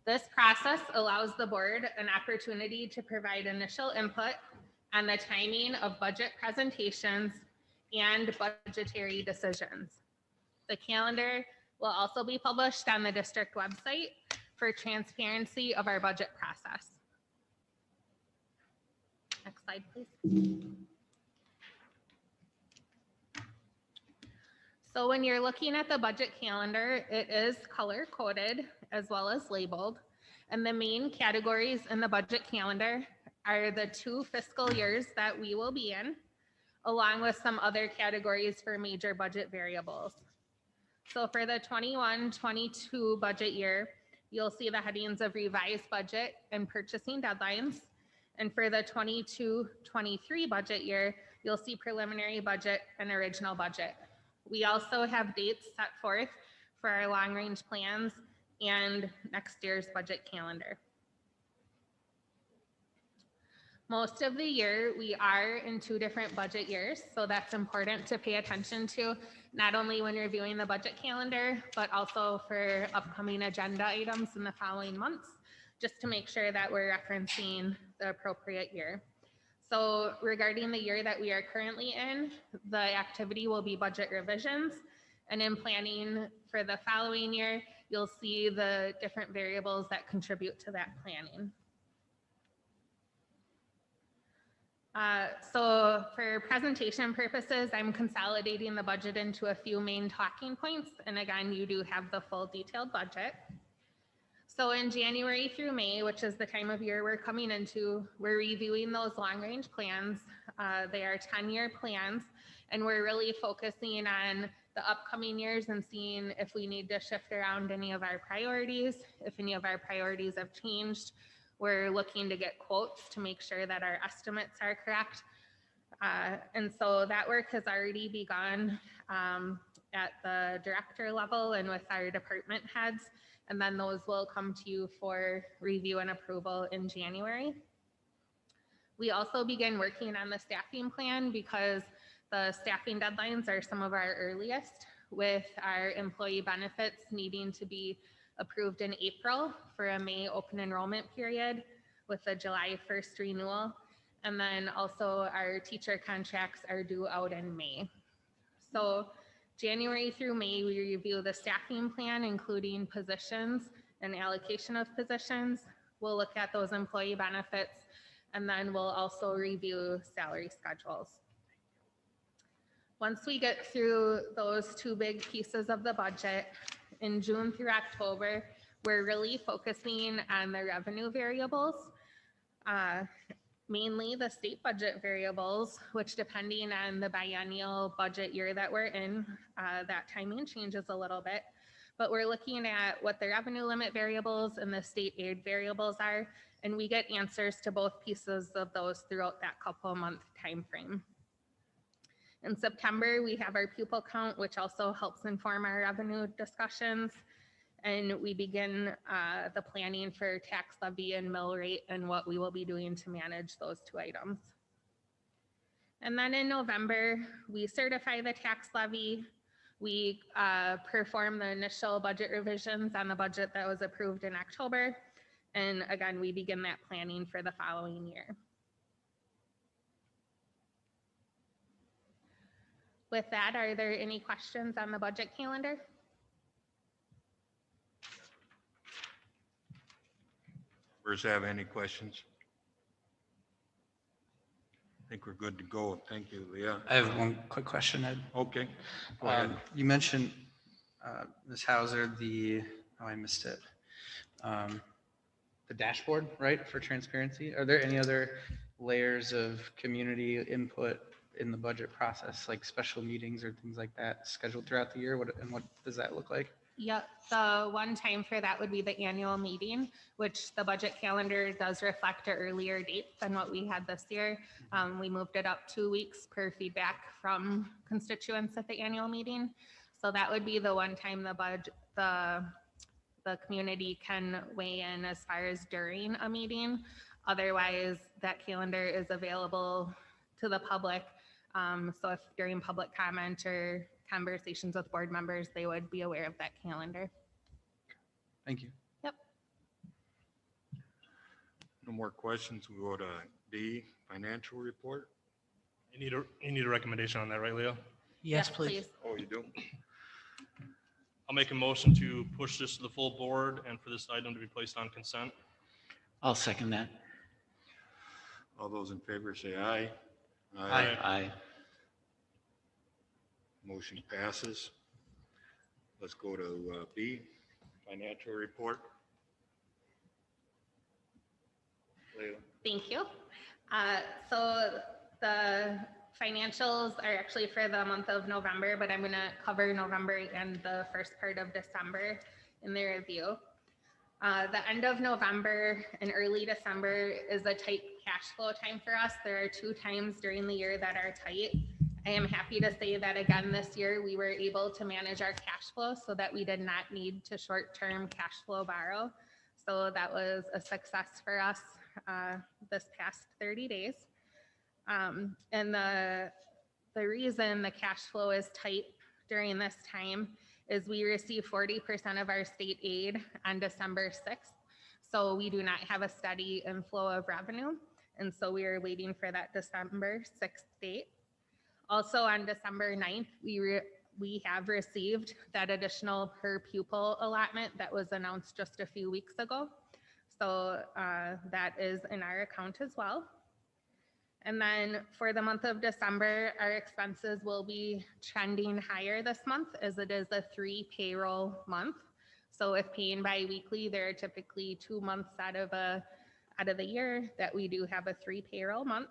This process allows the board an opportunity to provide initial input on the timing of budget presentations and budgetary decisions. The calendar will also be published on the district website for transparency of our budget process. Next slide, please. So when you're looking at the budget calendar, it is color coded as well as labeled. And the main categories in the budget calendar are the 2 fiscal years that we will be in, along with some other categories for major budget variables. So for the 21-22 budget year, you'll see the headings of revised budget and purchasing deadlines. And for the 22-23 budget year, you'll see preliminary budget and original budget. We also have dates set forth for our long-range plans and next year's budget calendar. Most of the year, we are in 2 different budget years, so that's important to pay attention to, not only when reviewing the budget calendar, but also for upcoming agenda items in the following months, just to make sure that we're referencing the appropriate year. So regarding the year that we are currently in, the activity will be budget revisions. And in planning for the following year, you'll see the different variables that contribute to that planning. So for presentation purposes, I'm consolidating the budget into a few main talking points. And again, you do have the full detailed budget. So in January through May, which is the time of year we're coming into, we're reviewing those long-range plans. They are 10-year plans, and we're really focusing on the upcoming years and seeing if we need to shift around any of our priorities. If any of our priorities have changed, we're looking to get quotes to make sure that our estimates are correct. And so that work has already begun at the director level and with our department heads. And then those will come to you for review and approval in January. We also begin working on the staffing plan because the staffing deadlines are some of our earliest, with our employee benefits needing to be approved in April for a May open enrollment period with a July 1st renewal. And then also our teacher contracts are due out in May. So January through May, we review the staffing plan, including positions and allocation of positions. We'll look at those employee benefits, and then we'll also review salary schedules. Once we get through those 2 big pieces of the budget, in June through October, we're really focusing on the revenue variables. Mainly the state budget variables, which depending on the biennial budget year that we're in, that timing changes a little bit. But we're looking at what the revenue limit variables and the state aid variables are, and we get answers to both pieces of those throughout that couple-month time frame. In September, we have our pupil count, which also helps inform our revenue discussions. And we begin the planning for tax levy and mill rate and what we will be doing to manage those 2 items. And then in November, we certify the tax levy. We perform the initial budget revisions on the budget that was approved in October. And again, we begin that planning for the following year. With that, are there any questions on the budget calendar? Members have any questions? I think we're good to go. Thank you, Leah. I have one quick question, Ed. Okay, go ahead. You mentioned, Ms. Hauser, I missed it. The dashboard, right, for transparency. Are there any other layers of community input in the budget process, like special meetings or things like that scheduled throughout the year? What does that look like? Yep, the one time for that would be the annual meeting, which the budget calendar does reflect an earlier date than what we had this year. We moved it up 2 weeks per feedback from constituents at the annual meeting. So that would be the one time the community can weigh in as far as during a meeting. Otherwise, that calendar is available to the public. So if during public comment or conversations with board members, they would be aware of that calendar. Thank you. Yep. No more questions. We go to D, financial report. You need a recommendation on that, right, Leo? Yes, please. Oh, you do? I'll make a motion to push this to the full board and for this item to be placed on consent. I'll second that. All those in favor say aye. Aye. Aye. Motion passes. Let's go to B, financial report. Leila? Thank you. So the financials are actually for the month of November, but I'm going to cover November and the first part of December in the review. The end of November and early December is a tight cash flow time for us. There are 2 times during the year that are tight. I am happy to say that again this year we were able to manage our cash flow so that we did not need to short-term cash flow borrow. So that was a success for us this past 30 days. And the reason the cash flow is tight during this time is we receive 40% of our state aid on December 6th. So we do not have a steady inflow of revenue. And so we are waiting for that December 6th date. Also on December 9th, we have received that additional per pupil allotment that was announced just a few weeks ago. So that is in our account as well. And then for the month of December, our expenses will be trending higher this month as it is a 3 payroll month. So if paying bi-weekly, there are typically 2 months out of the year that we do have a 3 payroll month.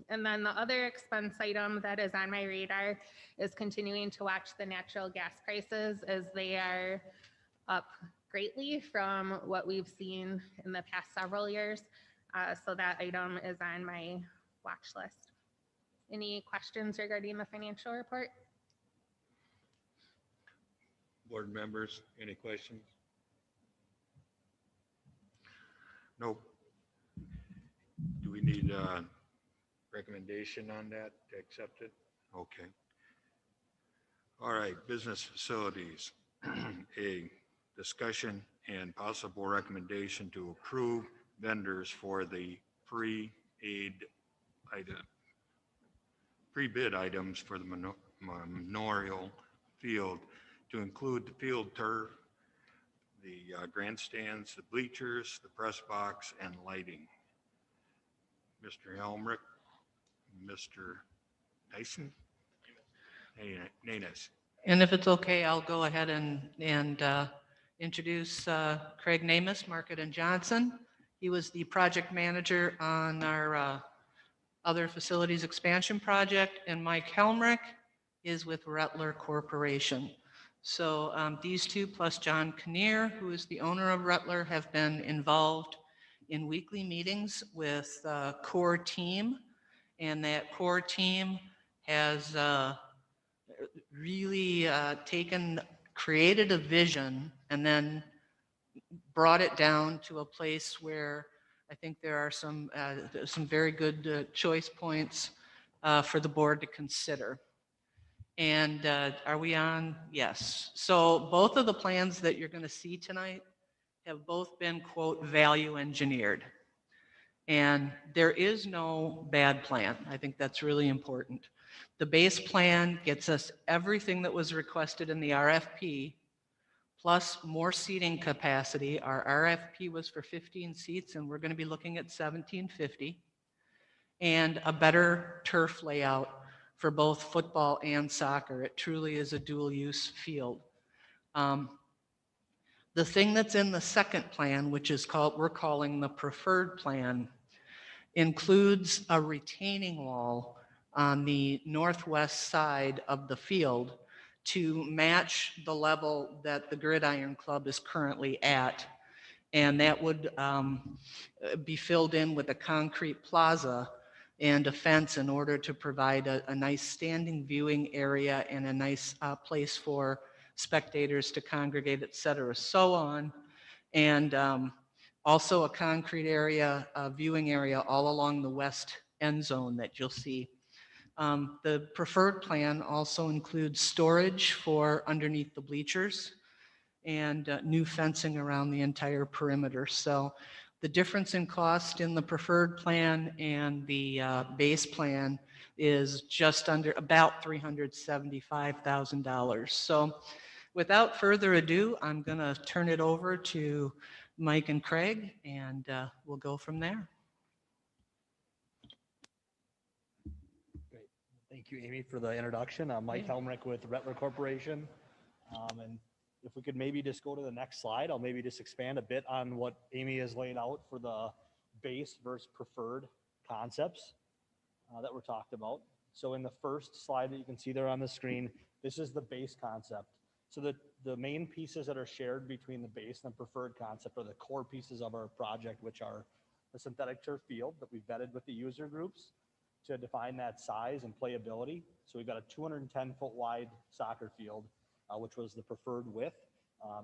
And then the other expense item that is on my radar is continuing to watch the natural gas prices as they are up greatly from what we've seen in the past several years. So that item is on my watch list. Any questions regarding the financial report? Board members, any questions? Nope. Do we need a recommendation on that to accept it? Okay. All right, business facilities. A discussion and possible recommendation to approve vendors for the pre-bid items for the Memorial Field to include the field turf, the grandstands, the bleachers, the press box, and lighting. Mr. Helmrick, Mr. Dyson? Namyst. And if it's okay, I'll go ahead and introduce Craig Namyst, Market and Johnson. He was the project manager on our other facilities expansion project, and Mike Helmrick is with Rettler Corporation. So these two plus John Kinnear, who is the owner of Rettler, have been involved in weekly meetings with the core team, and that core team has really created a vision and then brought it down to a place where I think there are some very good choice points for the board to consider. And are we on? Yes. So both of the plans that you're going to see tonight have both been, quote, value engineered. And there is no bad plan. I think that's really important. The base plan gets us everything that was requested in the RFP, plus more seating capacity. Our RFP was for 15 seats, and we're going to be looking at 1750, and a better turf layout for both football and soccer. It truly is a dual-use field. The thing that's in the second plan, which is we're calling the preferred plan, includes a retaining wall on the northwest side of the field to match the level that the Gridiron Club is currently at. And that would be filled in with a concrete plaza and a fence in order to provide a nice standing viewing area and a nice place for spectators to congregate, et cetera, so on. And also a concrete area, a viewing area all along the west end zone that you'll see. The preferred plan also includes storage for underneath the bleachers and new fencing around the entire perimeter. So The difference in cost in the preferred plan and the base plan is just under about $375,000. So without further ado, I'm going to turn it over to Mike and Craig, and we'll go from there. Great. Thank you, Amy, for the introduction. I'm Mike Helmrick with Rettler Corporation. And if we could maybe just go to the next slide, I'll maybe just expand a bit on what Amy has laid out for the base versus preferred concepts that were talked about. So in the first slide that you can see there on the screen, this is the base concept. So the main pieces that are shared between the base and the preferred concept are the core pieces of our project, which are the synthetic turf field that we've vetted with the user groups to define that size and playability. So we've got a 210-foot wide soccer field, which was the preferred width,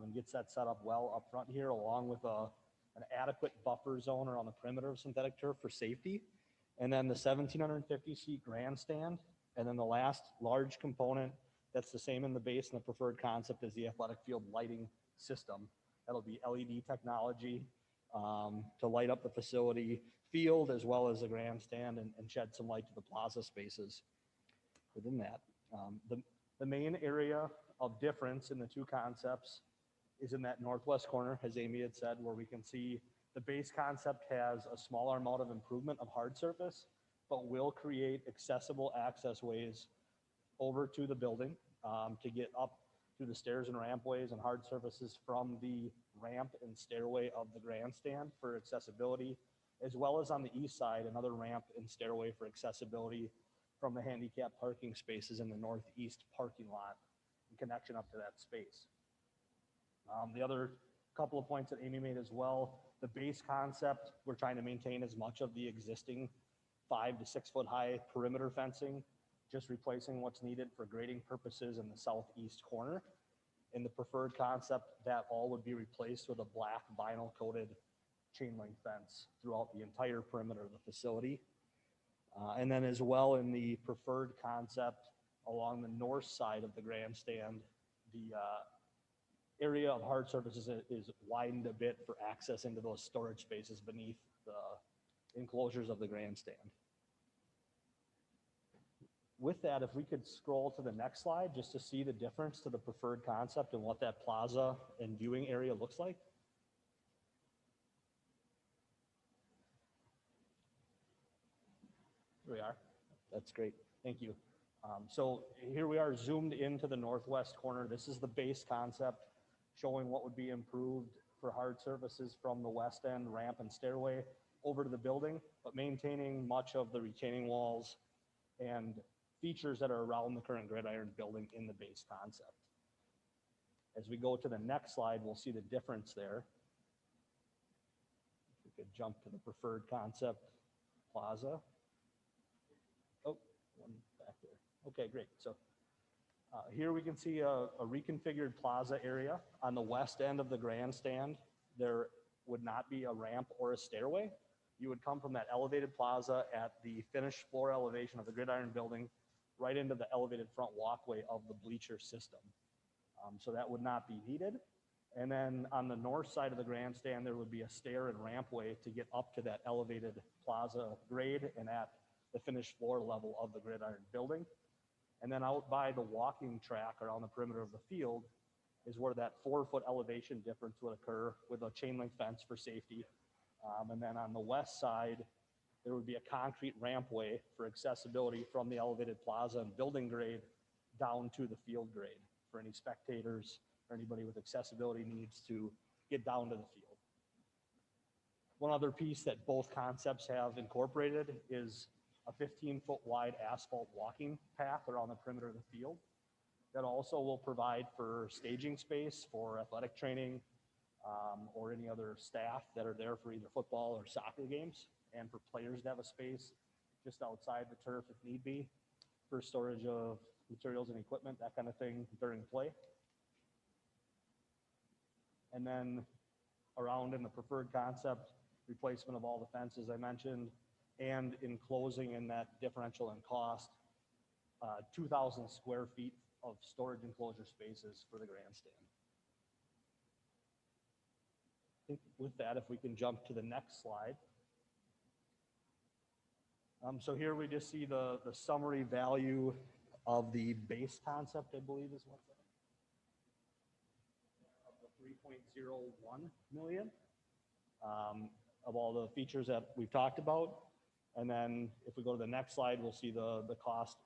and gets that set up well up front here, along with an adequate buffer zone around the perimeter of synthetic turf for safety. And then the 1,750-seat grandstand. And then the last large component that's the same in the base and the preferred concept is the athletic field lighting system. That'll be LED technology to light up the facility field as well as the grandstand and shed some light to the plaza spaces within that. The main area of difference in the two concepts is in that northwest corner, as Amy had said, where we can see the base concept has a smaller amount of improvement of hard surface, but will create accessible access ways over to the building to get up through the stairs and rampways and hard surfaces from the ramp and stairway of the grandstand for accessibility, as well as on the east side, another ramp and stairway for accessibility from the handicap parking spaces in the northeast parking lot in connection up to that space. The other couple of points that Amy made as well, the base concept, we're trying to maintain as much of the existing 5 to 6 foot high perimeter fencing, just replacing what's needed for grading purposes in the southeast corner. In the preferred concept, that all would be replaced with a black vinyl coated chain link fence throughout the entire perimeter of the facility. And then as well in the preferred concept along the north side of the grandstand, the area of hard surfaces is widened a bit for access into those storage spaces beneath the enclosures of the grandstand. With that, if we could scroll to the next slide just to see the difference to the preferred concept and what that plaza and viewing area looks like. Here we are. That's great. Thank you. So here we are zoomed into the northwest corner. This is the base concept showing what would be improved for hard surfaces from the west end ramp and stairway over to the building, but maintaining much of the retaining walls and features that are around the current gridiron building in the base concept. As we go to the next slide, we'll see the difference there. If we could jump to the preferred concept plaza. Oh, one back there. Okay, great. So here we can see a reconfigured plaza area. On the west end of the grandstand, there would not be a ramp or a stairway. You would come from that elevated plaza at the finished floor elevation of the gridiron building right into the elevated front walkway of the bleacher system. So that would not be needed. And then on the north side of the grandstand, there would be a stair and rampway to get up to that elevated plaza grade and at the finished floor level of the gridiron building. And then out by the walking track around the perimeter of the field is where that 4-foot elevation difference would occur with a chain link fence for safety. And then on the west side, there would be a concrete rampway for accessibility from the elevated plaza and building grade down to the field grade for any spectators or anybody with accessibility needs to get down to the field. One other piece that both concepts have incorporated is a 15-foot wide asphalt walking path around the perimeter of the field that also will provide for staging space for athletic training or any other staff that are there for either football or soccer games, and for players to have a space just outside the turf if need be for storage of materials and equipment, that kind of thing during play. And then around in the preferred concept, replacement of all the fences I mentioned, and enclosing in that differential in cost, 2,000 square feet of storage enclosure spaces for the grandstand. think with that, if we can jump to the next slide. So here we just see the summary value of the base concept, I believe is what's that? Of the 3.01 million, of all the features that we've talked about. And then if we go to the next slide, we'll see the cost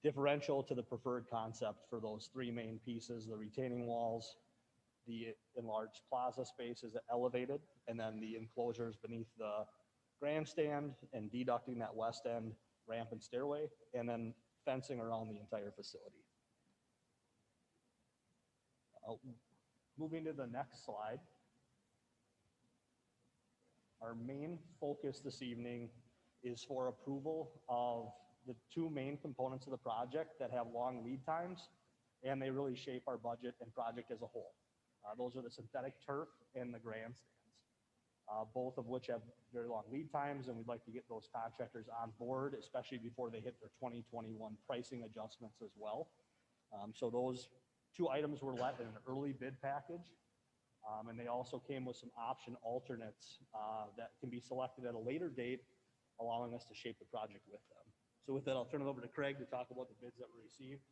differential to the preferred concept for those three main pieces, the retaining walls, the enlarged plaza spaces elevated, and then the enclosures beneath the grandstand and deducting that west end ramp and stairway, and then fencing around the entire facility. Moving to the next slide. Our main focus this evening is for approval of the two main components of the project that have long lead times, and they really shape our budget and project as a whole. Those are the synthetic turf and the grandstands, both of which have very long lead times, and we'd like to get those contractors on board, especially before they hit their 2021 pricing adjustments as well. So those two items were let in an early bid package, and they also came with some option alternates that can be selected at a later date, allowing us to shape the project with them. So with that, I'll turn it over to Craig to talk about the bids that were received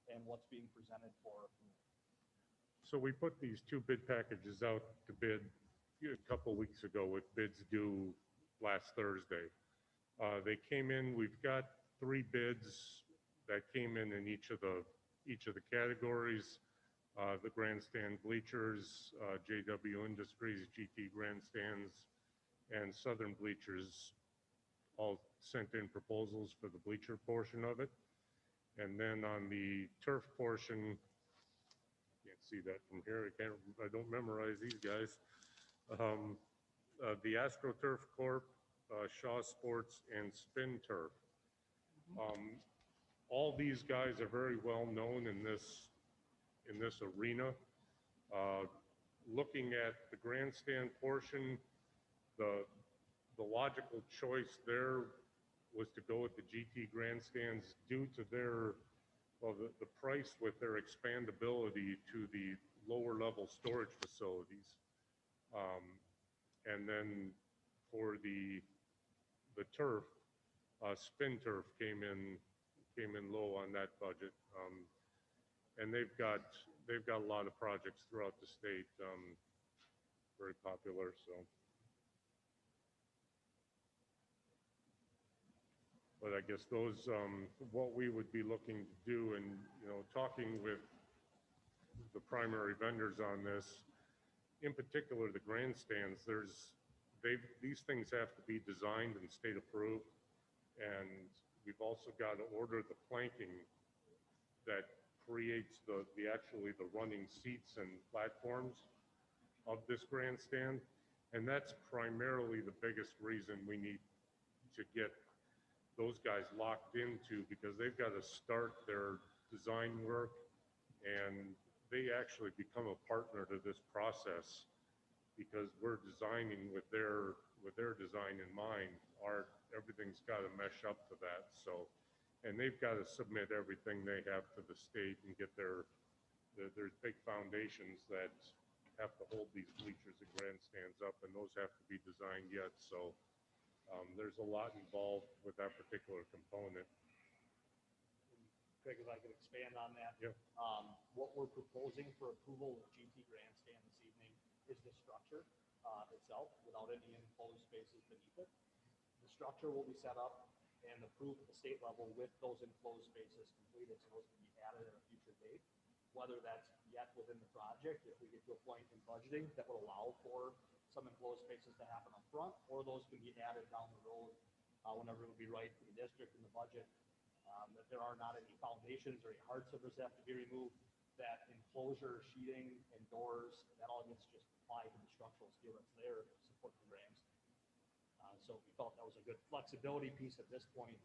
and what's being presented for. So we put these two bid packages out to bid a couple weeks ago with bids due last Thursday. They came in, we've got 3 bids that came in each of the categories. The grandstand bleachers, JW Industries, GT grandstands, and Southern Bleachers all sent in proposals for the bleacher portion of it. And then on the turf portion, can't see that from here. I don't memorize these guys. The AstroTurf Corp, Shaw Sports, and Spin Turf. All these guys are very well known in this arena. Looking at the grandstand portion, the logical choice there was to go with the GT grandstands due to their, the price with their expandability to the lower level storage facilities. And then for the turf, Spin Turf came in low on that budget. And they've got a lot of projects throughout the state, very popular, so. But I guess those, what we would be looking to do, and, talking with the primary vendors on this, in particular the grandstands, these things have to be designed and state approved, and we've also got to order the planking that creates the running seats and platforms of this grandstand, and that's primarily the biggest reason we need to get those guys locked into, because they've got to start their design work, and they actually become a partner to this process because we're designing with their design in mind. Everything's got to mesh up to that. So, and they've got to submit everything they have to the state and get there's big foundations that have to hold these bleachers and grandstands up, and those have to be designed yet. So there's a lot involved with that particular component. Craig, if I could expand on that. Yeah. What we're proposing for approval of GT grandstand this evening is the structure itself without any enclosed spaces beneath it. The structure will be set up and approved at the state level with those enclosed spaces completed, so those can be added at a future date. Whether that's yet within the project, if we get to a point in budgeting that will allow for some enclosed spaces to happen up front, or those can be added down the road whenever it would be right for the district and the budget. That there are not any foundations or any hard surfaces that have to be removed, that enclosure, sheeting, and doors, that all gets just applied to the structural steel that's there to support the grandstand. So we felt that was a good flexibility piece at this point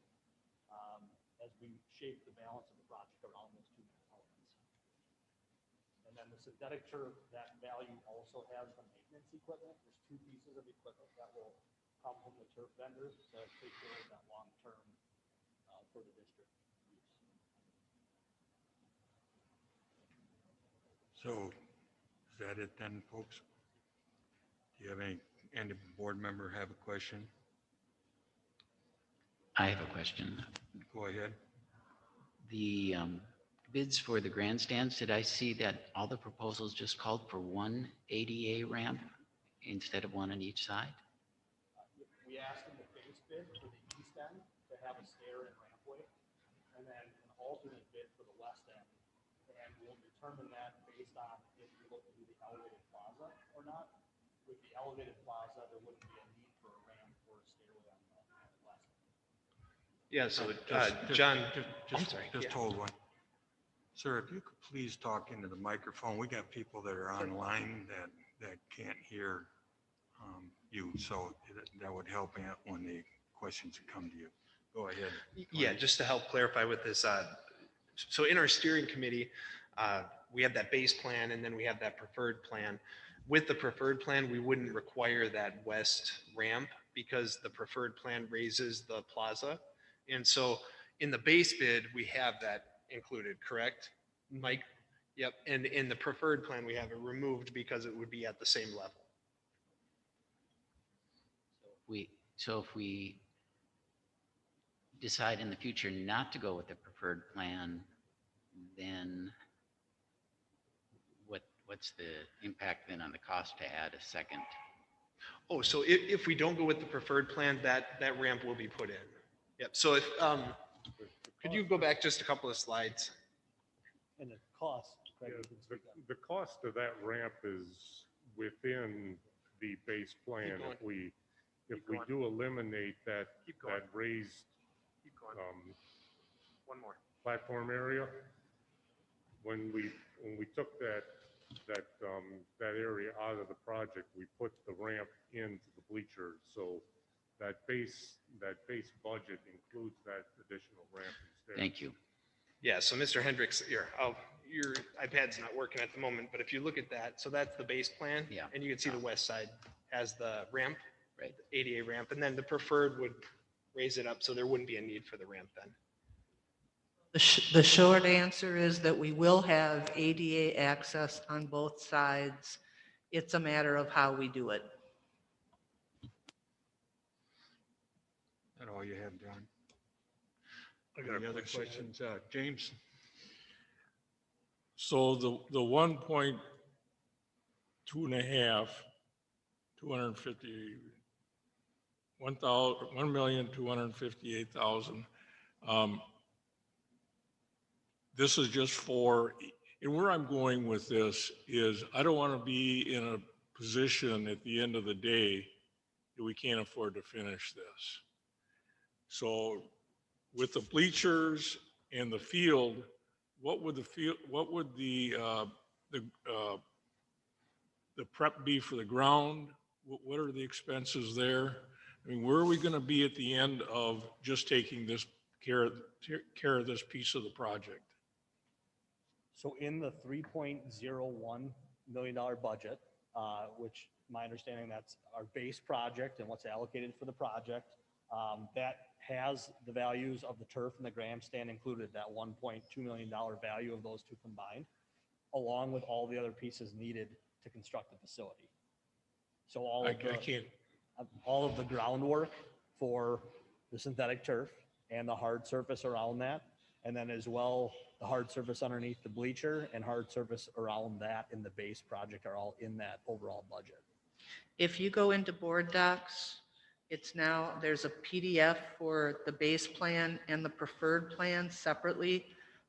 as we shape the balance of the project around those two components. And then the synthetic turf, that value also has the maintenance equipment. There's 2 pieces of equipment that will come from the turf vendors to take care of that long term for the district use. So is that it then, folks? Do you have any board member have a question? I have a question. Go ahead. The bids for the grandstands, did I see that all the proposals just called for one ADA ramp instead of one on each side? We asked in the base bid for the east end to have a stair and rampway, and then an alternate bid for the west end. And we'll determine that based on if we look to do the elevated plaza or not. With the elevated plaza, there wouldn't be a need for a ramp or a stairway on the west end. Yeah, so, John, I'm sorry, Just yeah. hold one. Sir, if you could please talk into the microphone. We got people that are online that can't hear you, so that would help out when the questions come to you. Go ahead. Yeah, just to help clarify with this, so in our steering committee, we have that base plan and then we have that preferred plan. With the preferred plan, we wouldn't require that west ramp because the preferred plan raises the plaza. And so in the base bid, we have that included, correct, Mike? Yep, and in the preferred plan, we have it removed because it would be at the same level. So if we decide in the future not to go with the preferred plan, then what's the impact then on the cost to add a second? Oh, so if we don't go with the preferred plan, that ramp will be put in. Yep, so if, could you go back just a couple of slides? And the cost, Craig, Yeah, you can speak on. the cost of that ramp is within the base plan. going. If Keep we going. do eliminate that, Keep going. that raised Keep going. One more. platform area, when we took that area out of the project, we put the ramp into the bleachers. So that base budget includes that additional ramp instead. Thank you. Yeah, so Mr. Hendricks, your iPad's not working at the moment, but if you look at that, so that's the base plan. Yeah. And you can see the west side has the ramp, Right. the ADA ramp, and then the preferred would raise it up, so there wouldn't be a need for the ramp then. The short answer is that we will have ADA access on both sides. It's a matter of how we do it. Is that all you have, John? I got Any a other question. questions? James? So the 1.2 and a half, 250, 1,258,000. This is just for, and where I'm going with this is I don't want to be in a position at the end of the day that we can't afford to finish this. So with the bleachers and the field, what would the prep be for the ground? What are the expenses there? I mean, where are we going to be at the end of just taking this care of this piece of the project? So in the $3.01 million budget, which my understanding that's our base project and what's allocated for the project, that has the values of the turf and the grandstand included, that $1.2 million value of those two combined, along with all the other pieces needed to construct the facility. So all of the groundwork for the synthetic turf and the hard surface around that, and then as well, the hard surface underneath the bleacher and hard surface around that in the base project are all in that overall budget. If you go into board docs, there's a PDF for the base plan and the preferred plan separately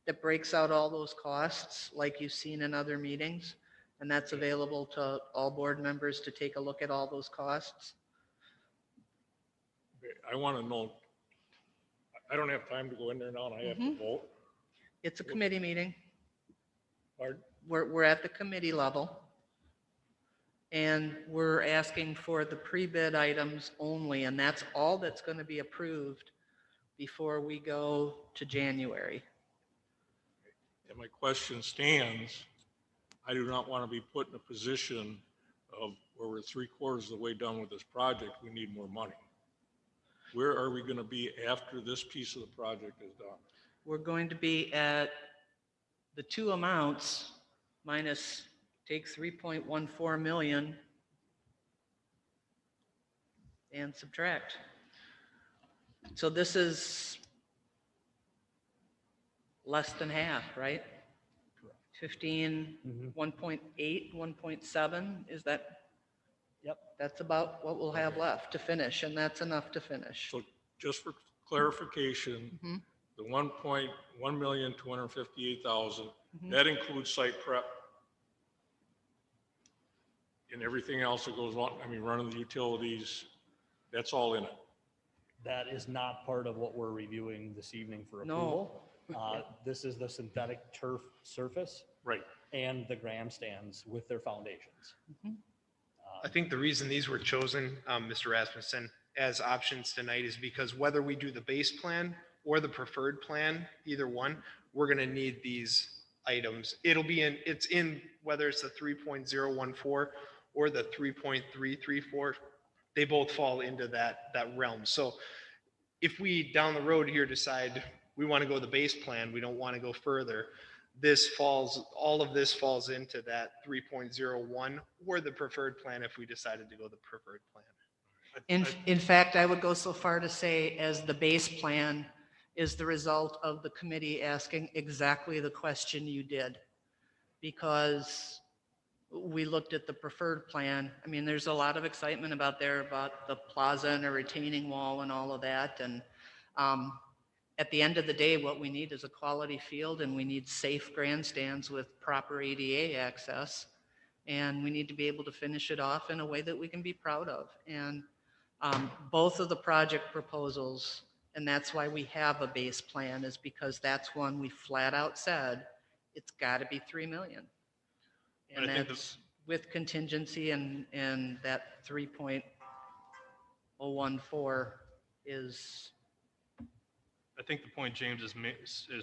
that breaks out all those costs like you've seen in other meetings. And that's available to all board members to take a look at all those costs. I want to know, I don't have time to go in there now and I have to vote. It's a committee meeting. Pardon? We're at the committee level. And we're asking for the pre-bid items only, and that's all that's going to be approved before we go to January. And my question stands, I do not want to be put in a position of where we're 3/4 of the way done with this project, we need more money. Where are we going to be after this piece of the project is done? We're going to be at the two amounts minus take 3.14 million and subtract. So this is less than half, right? 15, Mhm. 1.8, 1.7, is that? Yep. That's about what we'll have left to finish, and that's enough to finish. So just for clarification, Mhm. the 1,258,000, Mhm. that includes site prep and everything else that goes on, I mean, running the utilities, that's all in it. That is not part of what we're reviewing this evening for No. approval. This is the synthetic turf surface Right. and the grandstands with their foundations. I think the reason these were chosen, Mr. Rasmussen, as options tonight is because whether we do the base plan or the preferred plan, either one, we're gonna need these items. It's in, whether it's the 3.014 or the 3.334, they both fall into that realm. So if we, down the road here, decide we wanna go the base plan, we don't wanna go further, all of this falls into that 3.01 or the preferred plan if we decided to go the preferred plan. In fact, I would go so far to say as the base plan is the result of the committee asking exactly the question you did. Because we looked at the preferred plan. I mean, there's a lot of excitement about the plaza and a retaining wall and all of that. And at the end of the day, what we need is a quality field, and we need safe grandstands with proper ADA access. And we need to be able to finish it off in a way that we can be proud of. And both of the project proposals, and that's why we have a base plan, is because that's one we flat out said, it's got to be 3 million. And And I think that's with contingency, and that 3.014 is, I think the point James is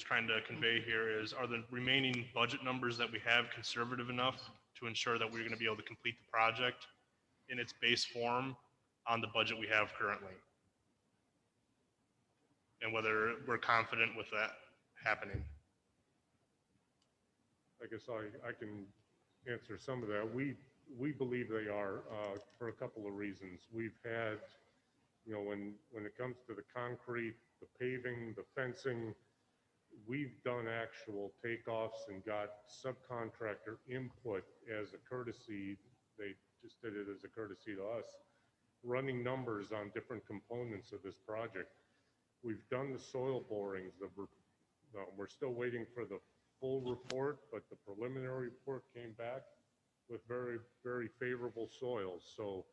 trying to convey here is, are the remaining budget numbers that we have conservative enough to ensure that we're going to be able to complete the project in its base form on the budget we have currently? And whether we're confident with that happening. I guess I can answer some of that. We believe they are for a couple of reasons. We've had, when it comes to the concrete, the paving, the fencing, we've done actual takeoffs and got subcontractor input as a courtesy. They just did it as a courtesy to us, running numbers on different components of this project. We've done the soil borings. We're still waiting for the full report, but the preliminary report came back with very, very favorable soils. So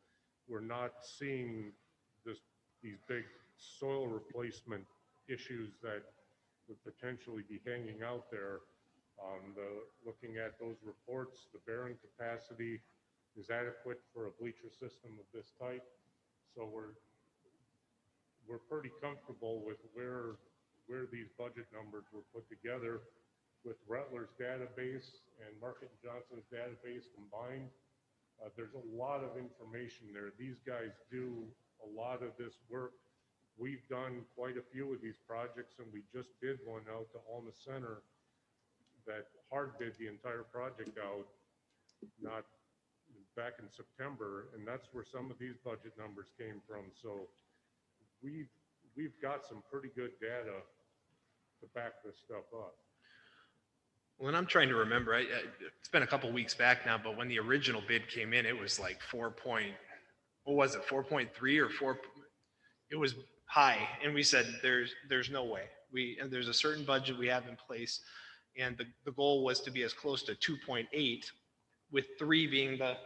we're not seeing these big soil replacement issues that would potentially be hanging out there. Looking at those reports, the bearing capacity is adequate for a bleacher system of this type. So we're pretty comfortable with where these budget numbers were put together with Rettler's database and Market & Johnson's database combined. There's a lot of information there. These guys do a lot of this work. We've done quite a few of these projects, and we just bid one out to Alma Center that hard bid the entire project out, not back in September, and that's where some of these budget numbers came from. So we've got some pretty good data to back this stuff up. Well, and I'm trying to remember, it's been a couple weeks back now, but when the original bid came in, it was like 4.3 or 4, it was high. And we said, there's no way. And there's a certain budget we have in place. And the goal was to be as close to 2.8, with 3 being the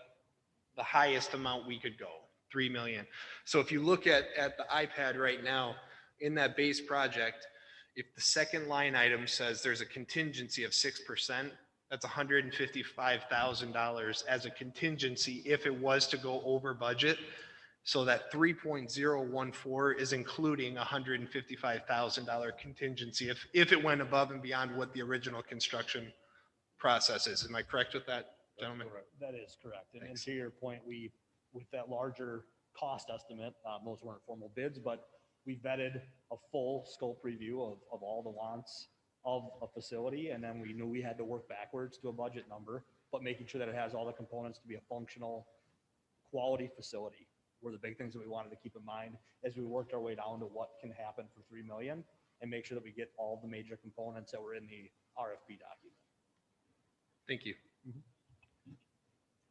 highest amount we could go, 3 million. So if you look at the iPad right now, in that base project, if the second line item says there's a contingency of 6%, that's $155,000 as a contingency if it was to go over budget. So that 3.014 is including $155,000 contingency if it went above and beyond what the original construction process is. Am I correct with that, gentlemen? That is correct. And to your point, with that larger cost estimate, those weren't formal bids, but we vetted a full scope review of all the wants of a facility. And then we knew we had to work backwards to a budget number, but making sure that it has all the components to be a functional, quality facility. were the big things that we wanted to keep in mind as we worked our way down to what can happen for 3 million and make sure that we get all the major components that were in the RFP document. Thank you.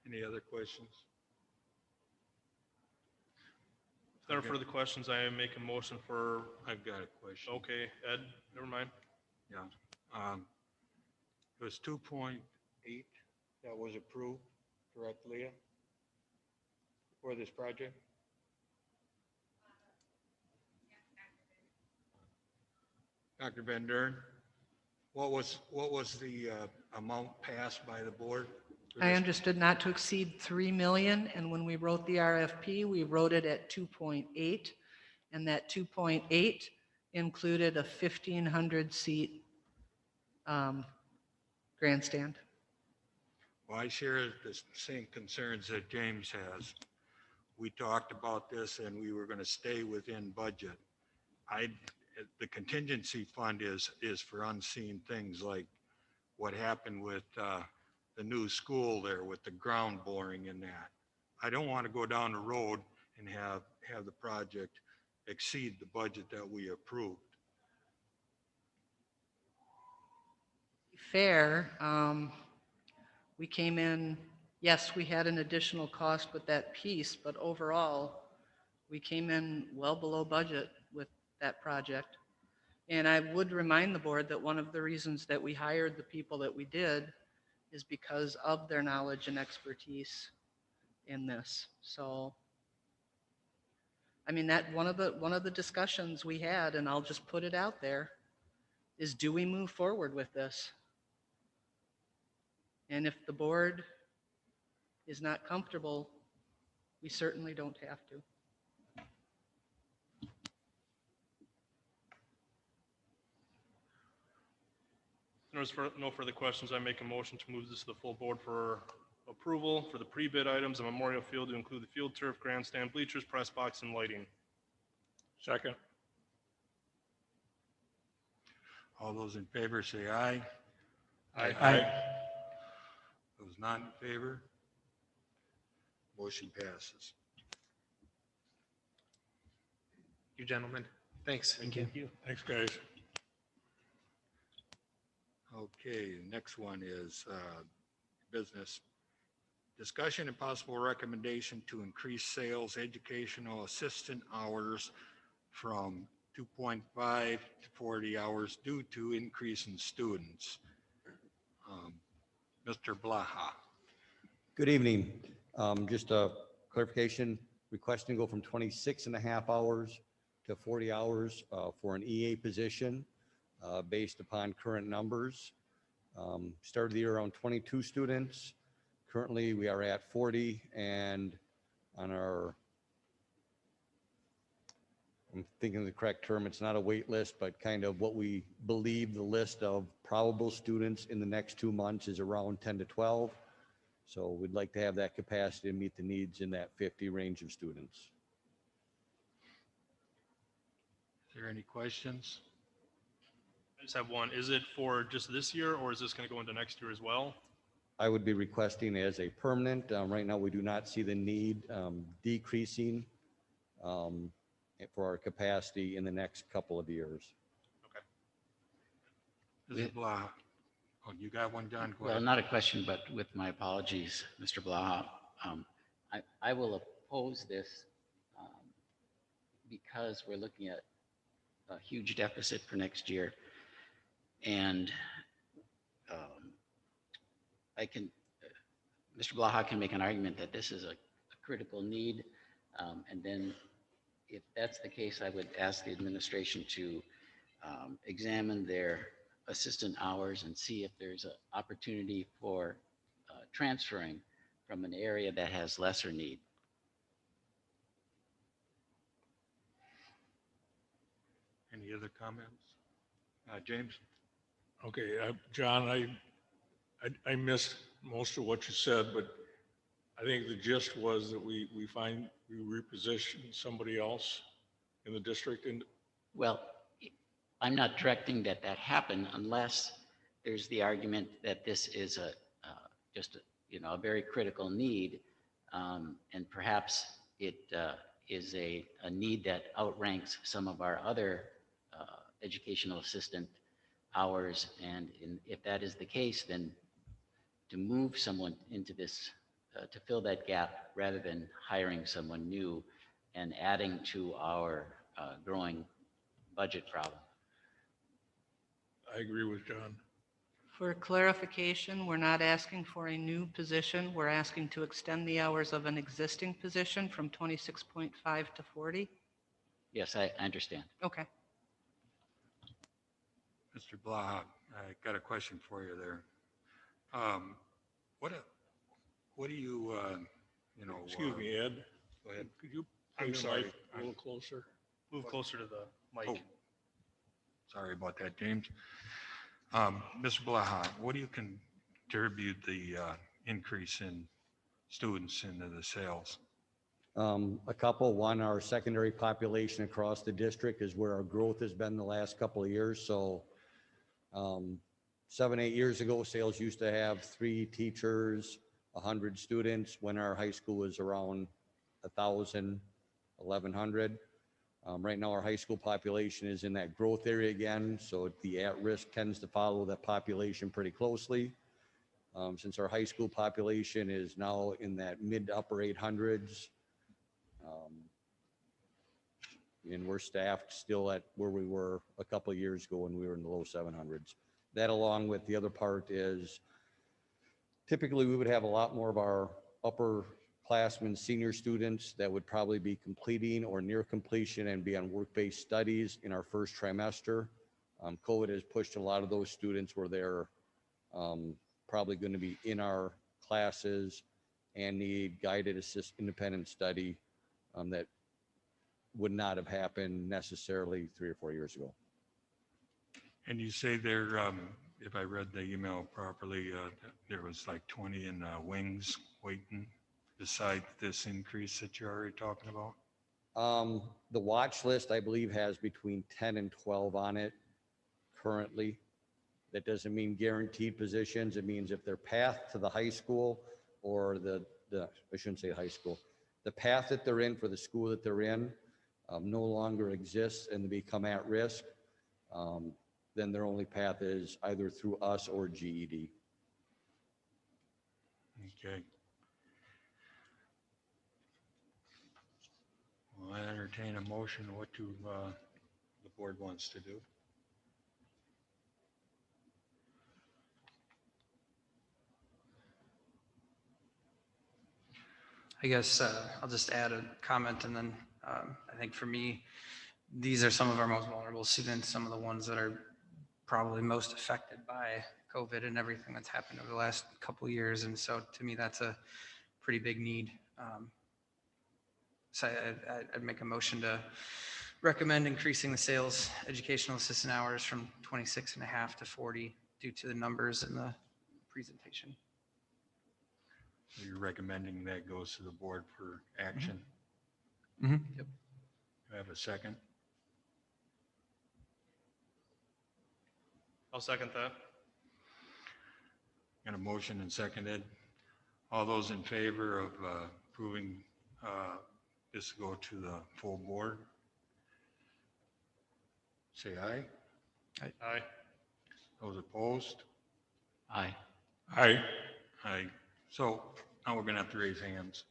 Any other questions? If there are further questions, I make a motion for, I've got a question. okay, Ed, never mind. Yeah. It was 2.8 that was approved, correct, Leah? For this project? Dr. Van Dern, what was the amount passed by the board? for I this? understood not to exceed 3 million, and when we wrote the RFP, we wrote it at 2.8, and that 2.8 included a 1,500 seat grandstand. Well, I share the same concerns that James has. We talked about this and we were going to stay within budget. The contingency fund is for unseen things like what happened with the new school there with the ground boring and that. I don't want to go down the road and have the project exceed the budget that we approved. Fair, we came in, yes, we had an additional cost with that piece, but overall, we came in well below budget with that project. And I would remind the board that one of the reasons that we hired the people that we did is because of their knowledge and expertise in this. So, I mean, that one of the discussions we had, and I'll just put it out there, is do we move forward with this? And if the board is not comfortable, we certainly don't have to. There's no further questions. I make a motion to move this to the full board for approval for the pre-bid items on Memorial Field to include the field turf, grandstand, bleachers, press box, and lighting. Second. All those in favor say aye. Aye. Those not in favor? Motion passes. You gentlemen, thanks. Thank you. Thanks, guys. Okay, the next one is business. Discussion and possible recommendation to increase sales educational assistant hours from 2.5 to 40 hours due to increase in students. Mr. Blaha. Good evening. Just a clarification, requesting to go from 26.5 hours to 40 hours for an EA position based upon current numbers. Started the year around 22 students. Currently, we are at 40, and on our, I'm thinking of the correct term, it's not a wait list, but kind of what we believe the list of probable students in the next 2 months is around 10 to 12. So we'd like to have that capacity to meet the needs in that 50 range of students. Is there any questions? I just have one. Is it for just this year, or is this going to go into next year as well? I would be requesting as a permanent. Right now, we do not see the need decreasing for our capacity in the next couple of years. Mr. Blaha. Oh, you got one, John? Go Well, ahead. not a question, but with my apologies, Mr. Blaha. I will oppose this because we're looking at a huge deficit for next year. And Mr. Blaha can make an argument that this is a critical need. And then if that's the case, I would ask the administration to examine their assistant hours and see if there's an opportunity for transferring from an area that has lesser need. Any other comments? James? Okay, John, I missed most of what you said, but I think the gist was that we reposition somebody else in the district. And Well, I'm not directing that happen unless there's the argument that this is a very critical need, and perhaps it is a need that outranks some of our other educational assistant hours. And if that is the case, then to move someone into this, to fill that gap rather than hiring someone new and adding to our growing budget problem. I agree with John. For clarification, we're not asking for a new position. We're asking to extend the hours of an existing position from 26.5 to 40. Yes, I understand. Okay. Mr. Blaha, I got a question for you there. What do you, Excuse me, Ed. Go ahead. Could you I'm bring the sorry. mic a little closer? Move closer to the mic. Oh, sorry about that, James. Mr. Blaha, what do you contribute the increase in students into the S.A.I.L.S? A couple. One, our secondary population across the district is where our growth has been the last couple of years. So 7, 8 years ago, S.A.I.L.S used to have 3 teachers, 100 students, when our high school was around 1,000, 1,100. Right now, our high school population is in that growth area again, so the at-risk tends to follow that population pretty closely. Since our high school population is now in that mid to upper 800s, and we're staffed still at where we were a couple of years ago when we were in the low 700s. That, along with the other part, is typically we would have a lot more of our upperclassmen, senior students that would probably be completing or near completion and be on work-based studies in our first trimester. COVID has pushed a lot of those students where they're probably going to be in our classes and need guided independent study that would not have happened necessarily 3 or 4 years ago. And you say there, if I read the email properly, there was like 20 in wings waiting beside this increase that you're already talking about? The watch list, I believe, has between 10 and 12 on it currently. That doesn't mean guaranteed positions. It means if their path to the high school or I shouldn't say high school, the path that they're in for the school that they're in no longer exists and they become at risk, then their only path is either through us or GED. Okay. Well, I entertain a motion. What do the board wants to do? I guess I'll just add a comment, and then I think for me, these are some of our most vulnerable students, some of the ones that are probably most affected by COVID and everything that's happened over the last couple of years. And so to me, that's a pretty big need. So I'd make a motion to recommend increasing the S.A.I.L.S educational assistant hours from 26.5 to 40 due to the numbers in the presentation. So you're recommending that goes to the board for action? Mm-hmm. Yep. Do I have a second? I'll second that. Got a motion and seconded. All those in favor of approving this to go to the full board? Say aye. Aye. Those opposed? Aye. Aye. Aye. So now we're gonna have to raise hands.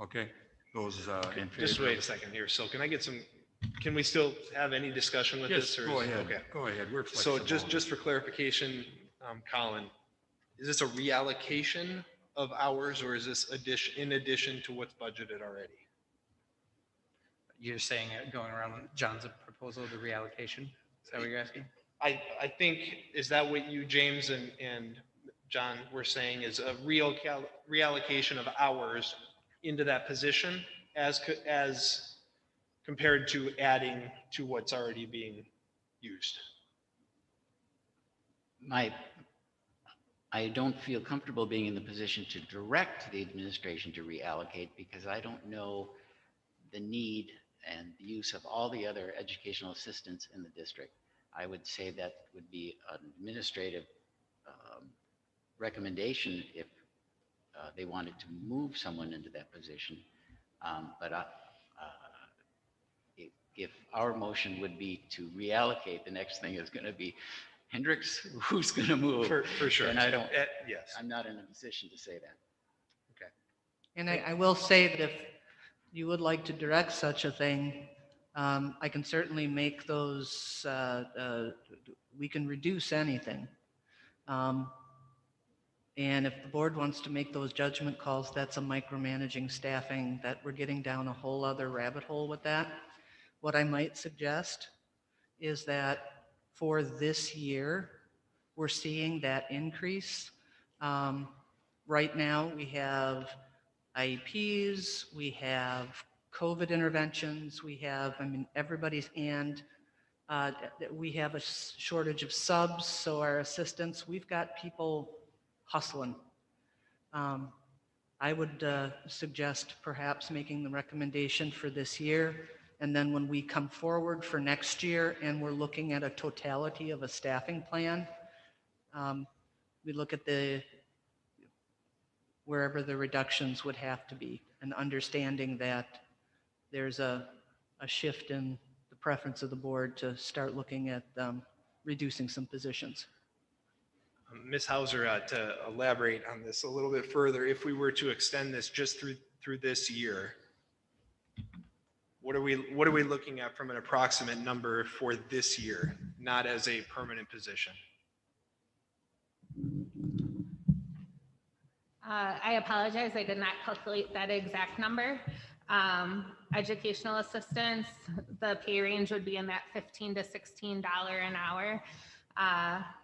Okay, those in favor? Just wait a second here. So can we still have any discussion with Yes, this? Or go is- ahead. Okay. Go ahead. We're So flexible. just for clarification, Colin, is this a reallocation of hours or is this in addition to what's budgeted already? You're saying going around John's proposal, the reallocation? Is that what you're asking? I think, is that what you, James and John were saying, is a reallocation of hours into that position as compared to adding to what's already being used? I don't feel comfortable being in the position to direct the administration to reallocate because I don't know the need and the use of all the other educational assistants in the district. I would say that would be an administrative recommendation if they wanted to move someone into that position. But if our motion would be to reallocate, the next thing is going to be Hendricks, who's going to move? For sure. And I don't, Yes. I'm not in a position to say that. And I will say that if you would like to direct such a thing, I can certainly make those, we can reduce anything. And if the board wants to make those judgment calls, that's a micromanaging staffing that we're getting down a whole other rabbit hole with that. What I might suggest is that for this year, we're seeing that increase. Right now, we have IEPs, we have COVID interventions, we have, I mean, everybody's, and we have a shortage of subs, so our assistants, we've got people hustling. I would suggest perhaps making the recommendation for this year, and then when we come forward for next year and we're looking at a totality of a staffing plan, we look at wherever the reductions would have to be, and understanding that there's a shift in the preference of the board to start looking at reducing some positions. Ms. Hauser, to elaborate on this a little bit further, if we were to extend this just through this year, what are we looking at from an approximate number for this year, not as a permanent position? I apologize, I did not calculate that exact number. Educational assistants, the pay range would be in that $15 to $16 an hour.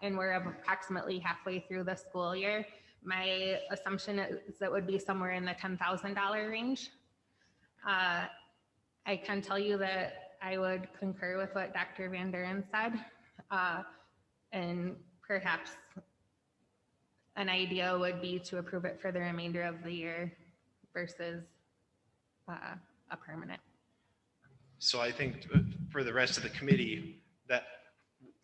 And we're approximately halfway through the school year. My assumption is it would be somewhere in the $10,000 range. I can tell you that I would concur with what Dr. Van Duren said. And perhaps an idea would be to approve it for the remainder of the year versus a permanent. So I think for the rest of the committee, that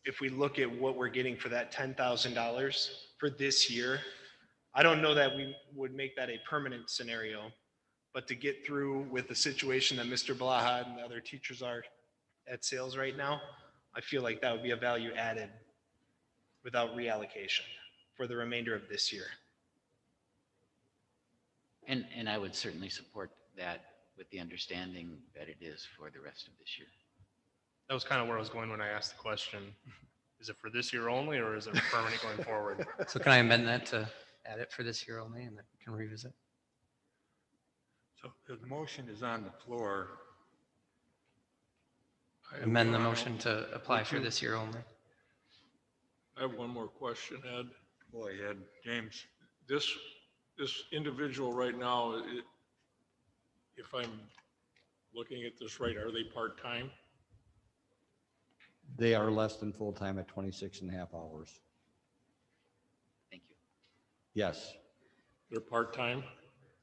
if we look at what we're getting for that $10,000 for this year, I don't know that we would make that a permanent scenario, but to get through with the situation that Mr. Blaha and the other teachers are at S.A.I.L.S right now, I feel like that would be a value added without reallocation for the remainder of this year. And I would certainly support that with the understanding that it is for the rest of this year. That was kind of where I was going when I asked the question. Is it for this year only, or is it permanent going forward? So can I amend that to add it for this year only, and then we can revisit? So the motion is on the floor. Amend the motion to apply for this year only. I have one more question, Ed. Go ahead, James. This individual right now, if I'm looking at this right, are they part-time? They are less than full-time at 26 and a half hours. Thank you. Yes, They're part-time?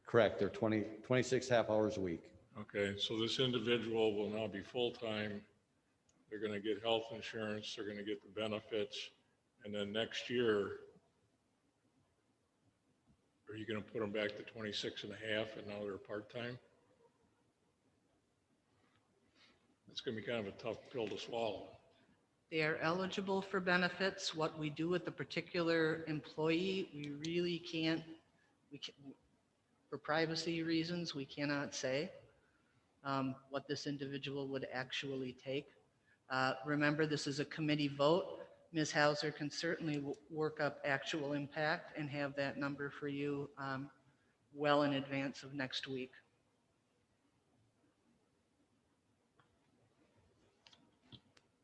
correct. They're 26 half hours a week. Okay, so this individual will now be full-time. They're going to get health insurance, they're going to get the benefits, and then next year, are you going to put them back to 26 and a half and now they're part-time? It's going to be kind of a tough pill to swallow. They are eligible for benefits. What we do with the particular employee, we really can't, for privacy reasons, we cannot say what this individual would actually take. Remember, this is a committee vote. Ms. Hauser can certainly work up actual impact and have that number for you well in advance of next week.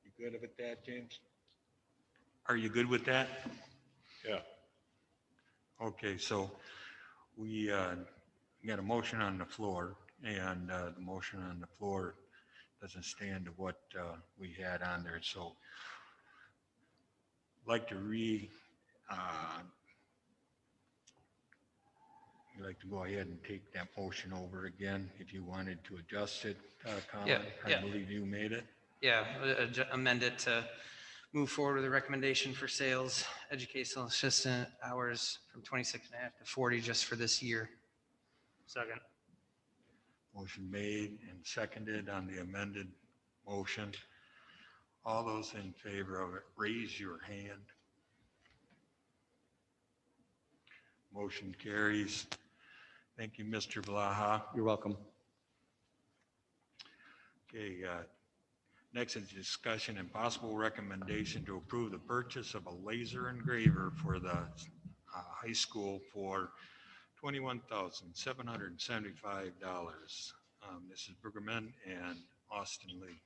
You good with that, James? Are you good with that? Yeah. Okay, so we got a motion on the floor, and the motion on the floor doesn't stand to what we had on there, so I'd like to you'd like to go ahead and take that motion over again if you wanted to adjust it, Colin. Yeah. I believe you made it. Yeah, amend it to move forward with a recommendation for sales, educational assistant hours from 26 and a half to 40 just for this year. Second. Motion made and seconded on the amended motion. All those in favor of it, raise your hand. Motion carries. Thank you, Mr. Blaha. You're welcome. Okay, next is discussion and possible recommendation to approve the purchase of a laser engraver for the high school for $21,775. This is Brueggeman and Austin Lee.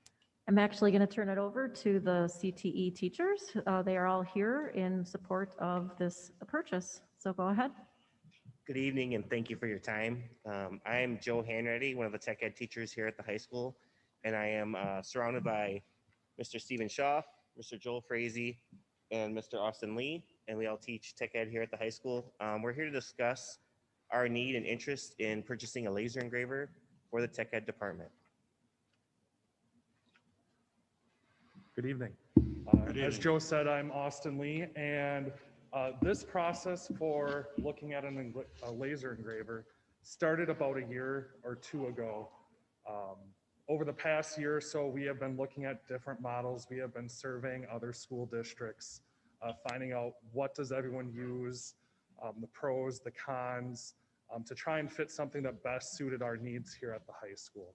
I'm actually going to turn it over to the CTE teachers. They are all here in support of this purchase. So go ahead. Good evening and thank you for your time. I am Joe Hanratty, one of the tech ed teachers here at the high school, and I am surrounded by Mr. Stephen Shaw, Mr. Joel Frazee, and Mr. Austin Lee, and we all teach tech ed here at the high school. We're here to discuss our need and interest in purchasing a laser engraver for the tech ed department. Good evening. Good As evening. Joe said, I'm Austin Lee, and this process for looking at a laser engraver started about a year or two ago. Over the past year or so, we have been looking at different models. We have been surveying other school districts, finding out what does everyone use, the pros, the cons, to try and fit something that best suited our needs here at the high school.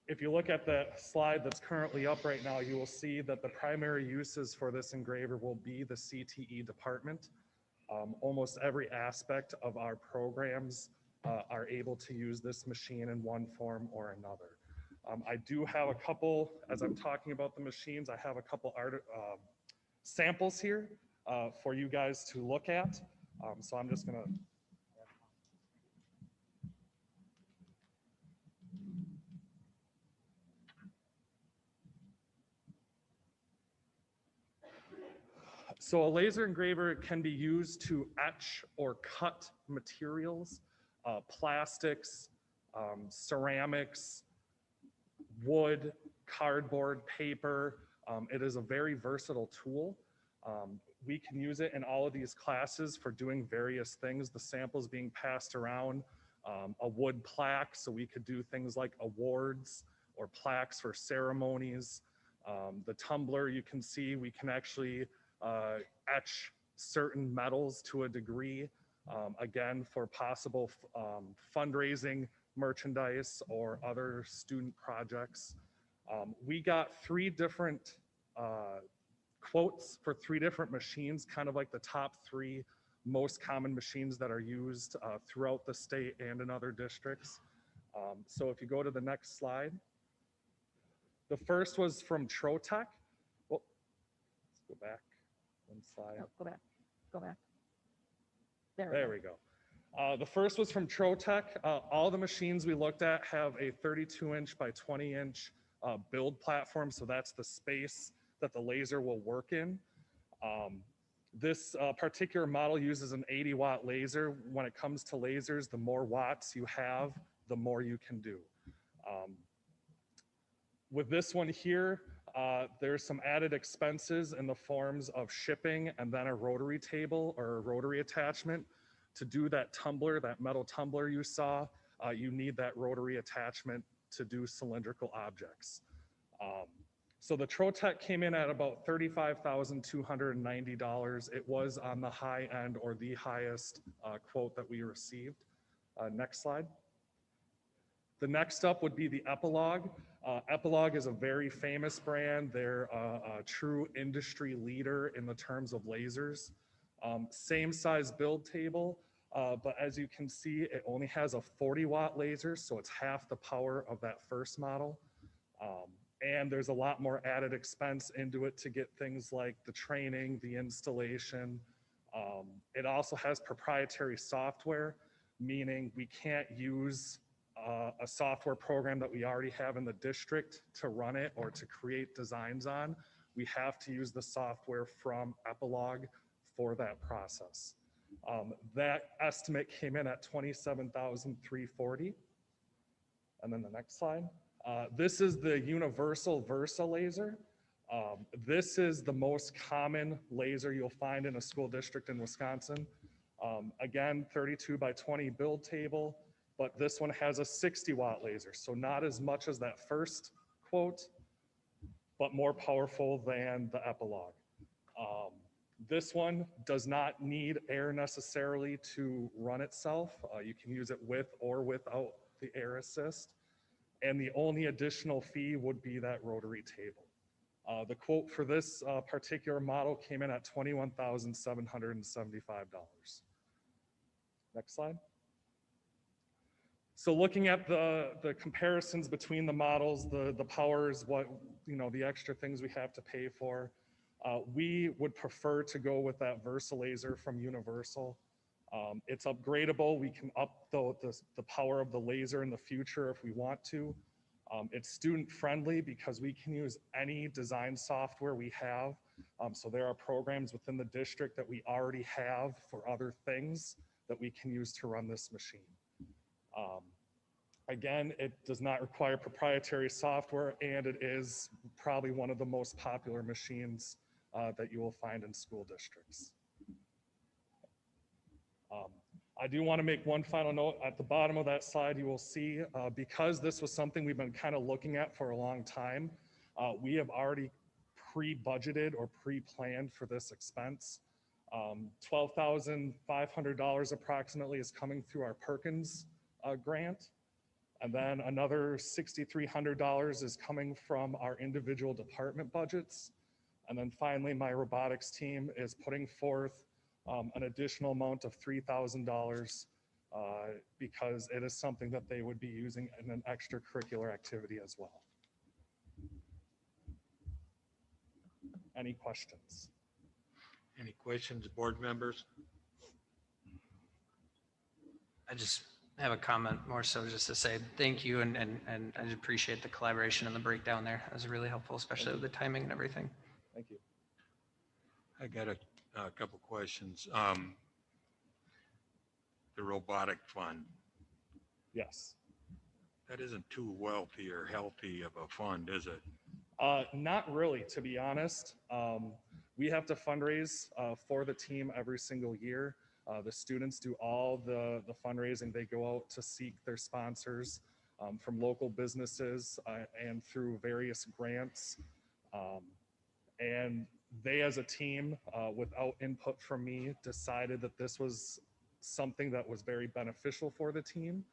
If you look at the slide that's currently up right now, you will see that the primary uses for this engraver will be the CTE department. Almost every aspect of our programs are able to use this machine in one form or another. I do have a couple, as I'm talking about the machines, I have a couple samples here for you guys to look at. So I'm just gonna So a laser engraver can be used to etch or cut materials, plastics, ceramics, wood, cardboard, paper. It is a very versatile tool. We can use it in all of these classes for doing various things. The samples being passed around, a wood plaque, so we could do things like awards or plaques for ceremonies. The tumbler, you can see, we can actually etch certain metals to a degree, again, for possible fundraising merchandise or other student projects. We got 3 different quotes for 3 different machines, kind of like the top 3 most common machines that are used throughout the state and in other districts. So if you go to the next slide, the first was from Trotec. Well, let's go back. One slide. No, go back. Go back. There we go. The first was from Trotec. All the machines we looked at have a 32-inch by 20-inch build platform, so that's the space that the laser will work in. This particular model uses an 80-watt laser. When it comes to lasers, the more watts you have, the more you can do. With this one here, there's some added expenses in the forms of shipping and then a rotary table or a rotary attachment. To do that tumbler, that metal tumbler you saw, you need that rotary attachment to do cylindrical objects. So the Trotec came in at about $35,290. It was on the high end or the highest quote that we received. Next slide. The next up would be the Epilogue. Epilogue is a very famous brand. They're a true industry leader in the terms of lasers. Same size build table, but as you can see, it only has a 40-watt laser, so it's half the power of that first model. And there's a lot more added expense into it to get things like the training, the installation. It also has proprietary software, meaning we can't use a software program that we already have in the district to run it or to create designs on. We have to use the software from Epilogue for that process. That estimate came in at $27,340. And then the next slide. This is the universal Versa laser. This is the most common laser you'll find in a school district in Wisconsin. Again, 32 by 20 build table, but this one has a 60-watt laser, so not as much as that first quote, but more powerful than the Epilogue. This one does not need air necessarily to run itself. You can use it with or without the air assist. And the only additional fee would be that rotary table. The quote for this particular model came in at $21,775. Next slide. So looking at the comparisons between the models, the powers, what, the extra things we have to pay for, we would prefer to go with that Versa laser from Universal. It's upgradable. We can up the power of the laser in the future if we want to. It's student friendly because we can use any design software we have. So there are programs within the district that we already have for other things that we can use to run this machine. Again, it does not require proprietary software, and it is probably one of the most popular machines that you will find in school districts. I do want to make one final note. At the bottom of that slide, you will see, because this was something we've been kind of looking at for a long time, we have already pre-budgeted or pre-planned for this expense. $12,500 approximately is coming through our Perkins grant. And then another $6,300 is coming from our individual department budgets. And then finally, my robotics team is putting forth an additional amount of $3,000 because it is something that they would be using in an extracurricular activity as well. Any questions? Any questions, board members? I just have a comment more so just to say thank you and I just appreciate the collaboration and the breakdown there. That was really helpful, especially with the timing and everything. Thank you. I got a couple questions. The robotic fund, Yes. that isn't too wealthy or healthy of a fund, is it? Not really, to be honest. We have to fundraise for the team every single year. The students do all the fundraising. They go out to seek their sponsors from local businesses and through various grants. And they, as a team, without input from me, decided that this was something that was very beneficial for the team,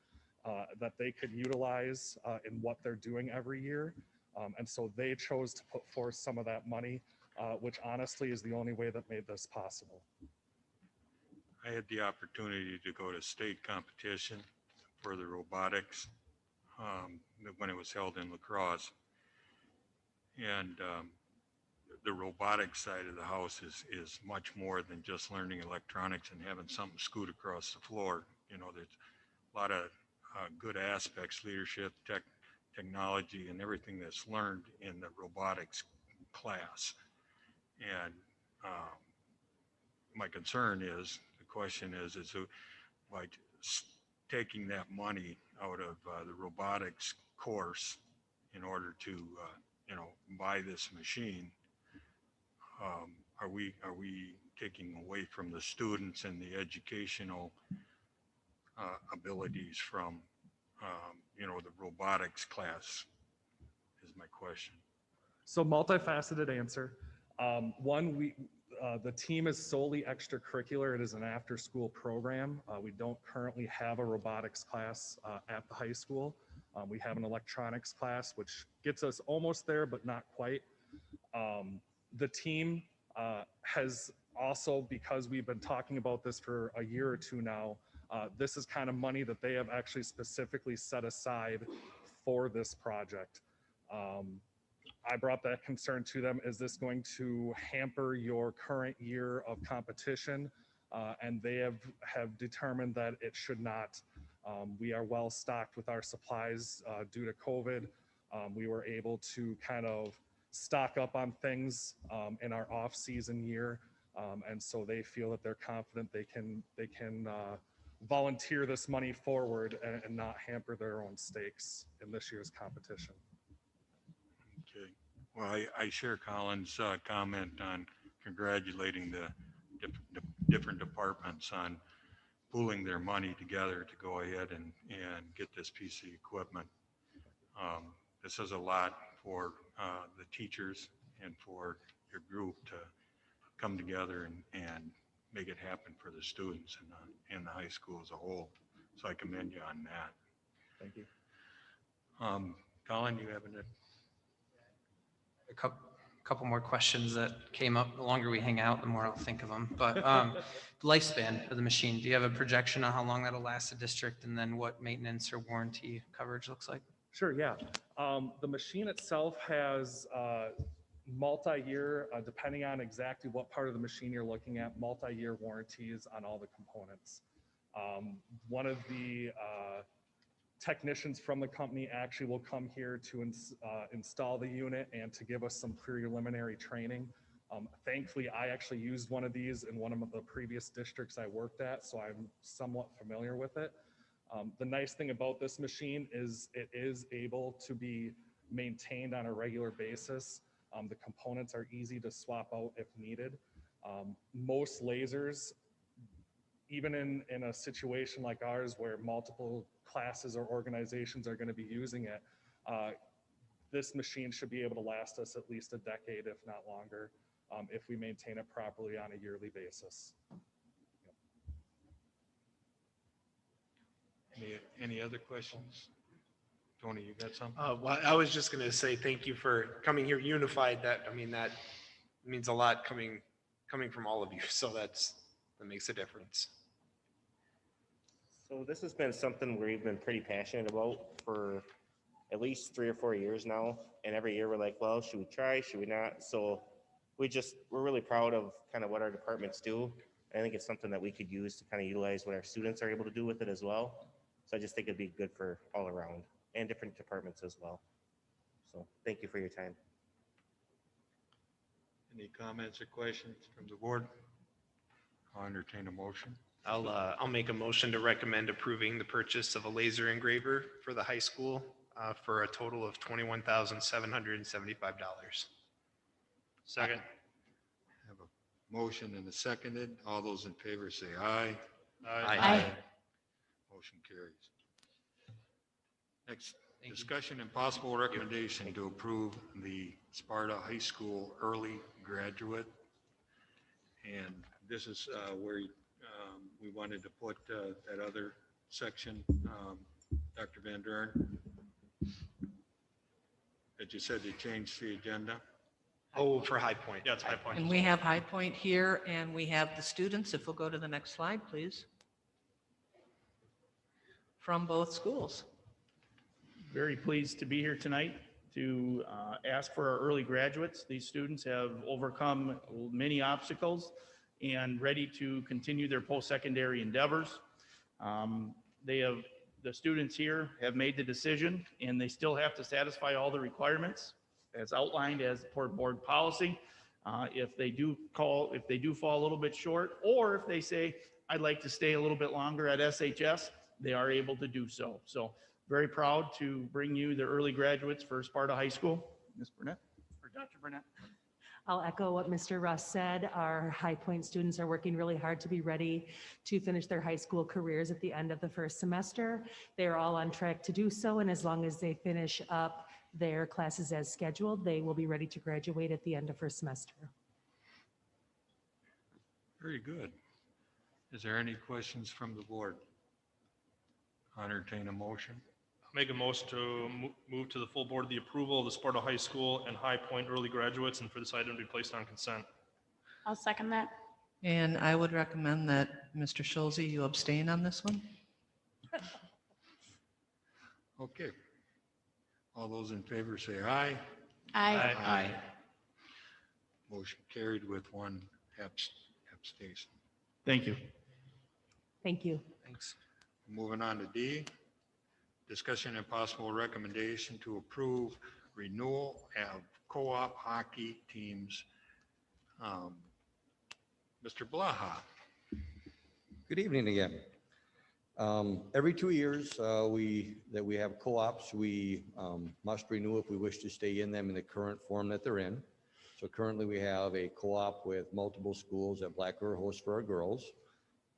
that they could utilize in what they're doing every year. And so they chose to put forth some of that money, which honestly is the only way that made this possible. I had the opportunity to go to state competition for the robotics when it was held in La Crosse. And the robotics side of the house is much more than just learning electronics and having something scoot across the floor. There's a lot of good aspects, leadership, technology, and everything that's learned in the robotics class. And my concern is, the question is like taking that money out of the robotics course in order to, buy this machine. Are we taking away from the students and the educational abilities from, the robotics class is my question. So multifaceted answer. One, the team is solely extracurricular. It is an after-school program. We don't currently have a robotics class at the high school. We have an electronics class, which gets us almost there, but not quite. The team has also, because we've been talking about this for a year or two now, this is kind of money that they have actually specifically set aside for this project. I brought that concern to them. Is this going to hamper your current year of competition? And they have determined that it should not. We are well stocked with our supplies due to COVID. We were able to kind of stock up on things in our off-season year. And so they feel that they're confident they can volunteer this money forward and not hamper their own stakes in this year's competition. Okay. Well, I share Colin's comment on congratulating the different departments on pooling their money together to go ahead and get this piece of equipment. This is a lot for the teachers and for your group to come together and make it happen for the students and the high school as a whole. So I commend you on that. Thank you. Colin, you have A couple more questions that came up. The longer we hang out, the more I'll think of them. But lifespan of the machine, do you have a projection on how long that'll last the district and then what maintenance or warranty coverage looks like? Sure, yeah. The machine itself has multi-year, depending on exactly what part of the machine you're looking at, multi-year warranties on all the components. One of the technicians from the company actually will come here to install the unit and to give us some preliminary training. Thankfully, I actually used one of these in one of the previous districts I worked at, so I'm somewhat familiar with it. The nice thing about this machine is it is able to be maintained on a regular basis. The components are easy to swap out if needed. Most lasers, even in a situation like ours where multiple classes or organizations are going to be using it, this machine should be able to last us at least a decade, if not longer, if we maintain it properly on a yearly basis. any other questions? Tony, you got something? Well, I was just going to say thank you for coming here unified. That means a lot coming from all of you. So that makes a difference. So this has been something we've been pretty passionate about for at least 3 or 4 years now. And every year we're like, well, should we try? Should we not? So we're really proud of kind of what our departments do. I think it's something that we could use to kind of utilize what our students are able to do with it as well. So I just think it'd be good for all around and different departments as well. So thank you for your time. Any comments or questions from the board? I'll entertain a motion. I'll make a motion to recommend approving the purchase of a laser engraver for the high school for a total of $21,775. Second. Have a motion and a seconded. All those in favor say aye. Aye. Motion carries. Next, discussion and possible recommendation to approve the Sparta High School early graduate. And this is where we wanted to put that other section, Dr. Van Duren, that you said to change the agenda. Oh, for High Point. Yeah, it's High Point. And we have High Point here, and we have the students. If we'll go to the next slide, please. From both schools. Very pleased to be here tonight to ask for our early graduates. These students have overcome many obstacles and ready to continue their post-secondary endeavors. The students here have made the decision, and they still have to satisfy all the requirements as outlined as per board policy. If they do fall a little bit short, or if they say, I'd like to stay a little bit longer at SHS, they are able to do so. So very proud to bring you the early graduates for Sparta High School. Ms. Burnett, or Dr. Burnett. I'll echo what Mr. Russ said. Our High Point students are working really hard to be ready to finish their high school careers at the end of the first semester. They are all on track to do so, and as long as they finish up their classes as scheduled, they will be ready to graduate at the end of first semester. Very good. Is there any questions from the board? I'll entertain a motion. Make a motion to move to the full board the approval of the Sparta High School and High Point early graduates, and for this item to be placed on consent. I'll second that. And I would recommend that, Mr. Schulze, you abstain on this one. Okay. All those in favor say aye. Aye. Aye. Motion carried with one abstention. Thank you. Thank you. Thanks. Moving on to D, discussion and possible recommendation to approve renewal of co-op hockey teams. Mr. Blaha. Good evening again. Every 2 years, that we have co-ops, we must renew if we wish to stay in them in the current form that they're in. So currently we have a co-op with multiple schools that Black River hosts for our girls.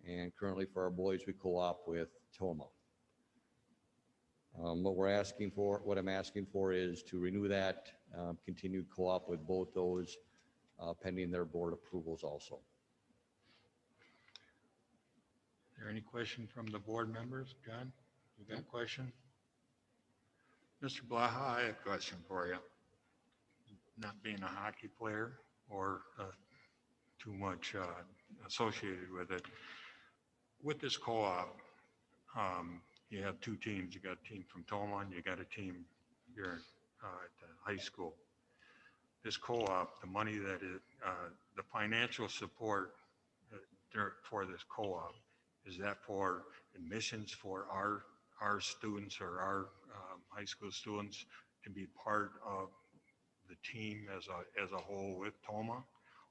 And currently for our boys, we co-op with Toma. What I'm asking for is to renew that continued co-op with both those pending their board approvals also. Is there any question from the board members? John, you got a question? Mr. Blaha, I have a question for you. Not being a hockey player or too much associated with it, with this co-op, you have two teams. You got a team from Toma and you got a team here at the high school. This co-op, the money that is, the financial support for this co-op, is that for admissions for our students or our high school students to be part of the team as a whole with Toma?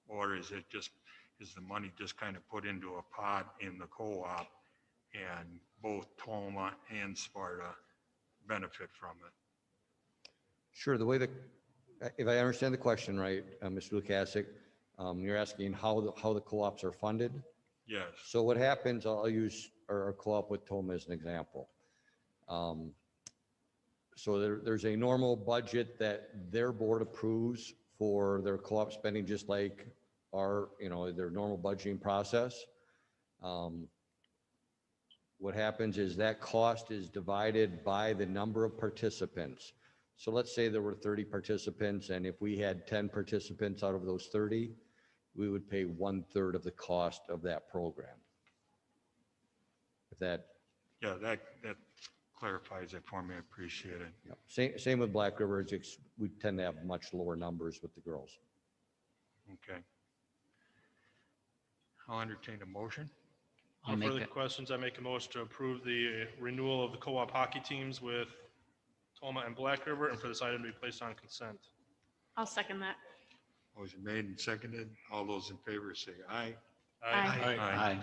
Or is the money just kind of put into a pot in the co-op and both Toma and Sparta benefit from it? Sure. If I understand the question right, Mr. Lukasik, you're asking how the co-ops are funded? Yes. So what happens, I'll use our co-op with Toma as an example. So there's a normal budget that their board approves for their co-op spending, just like their normal budgeting process. What happens is that cost is divided by the number of participants. So let's say there were 30 participants, and if we had 10 participants out of those 30, we would pay 1/3 of the cost of that program. That clarifies it for me. I appreciate it. Same with Black River. We tend to have much lower numbers with the girls. Okay. I'll entertain a motion. No further questions. I make a motion to approve the renewal of the co-op hockey teams with Toma and Black River, and for this item to be placed on consent. I'll second that. Motion made and seconded. All those in favor say aye. Aye. Aye.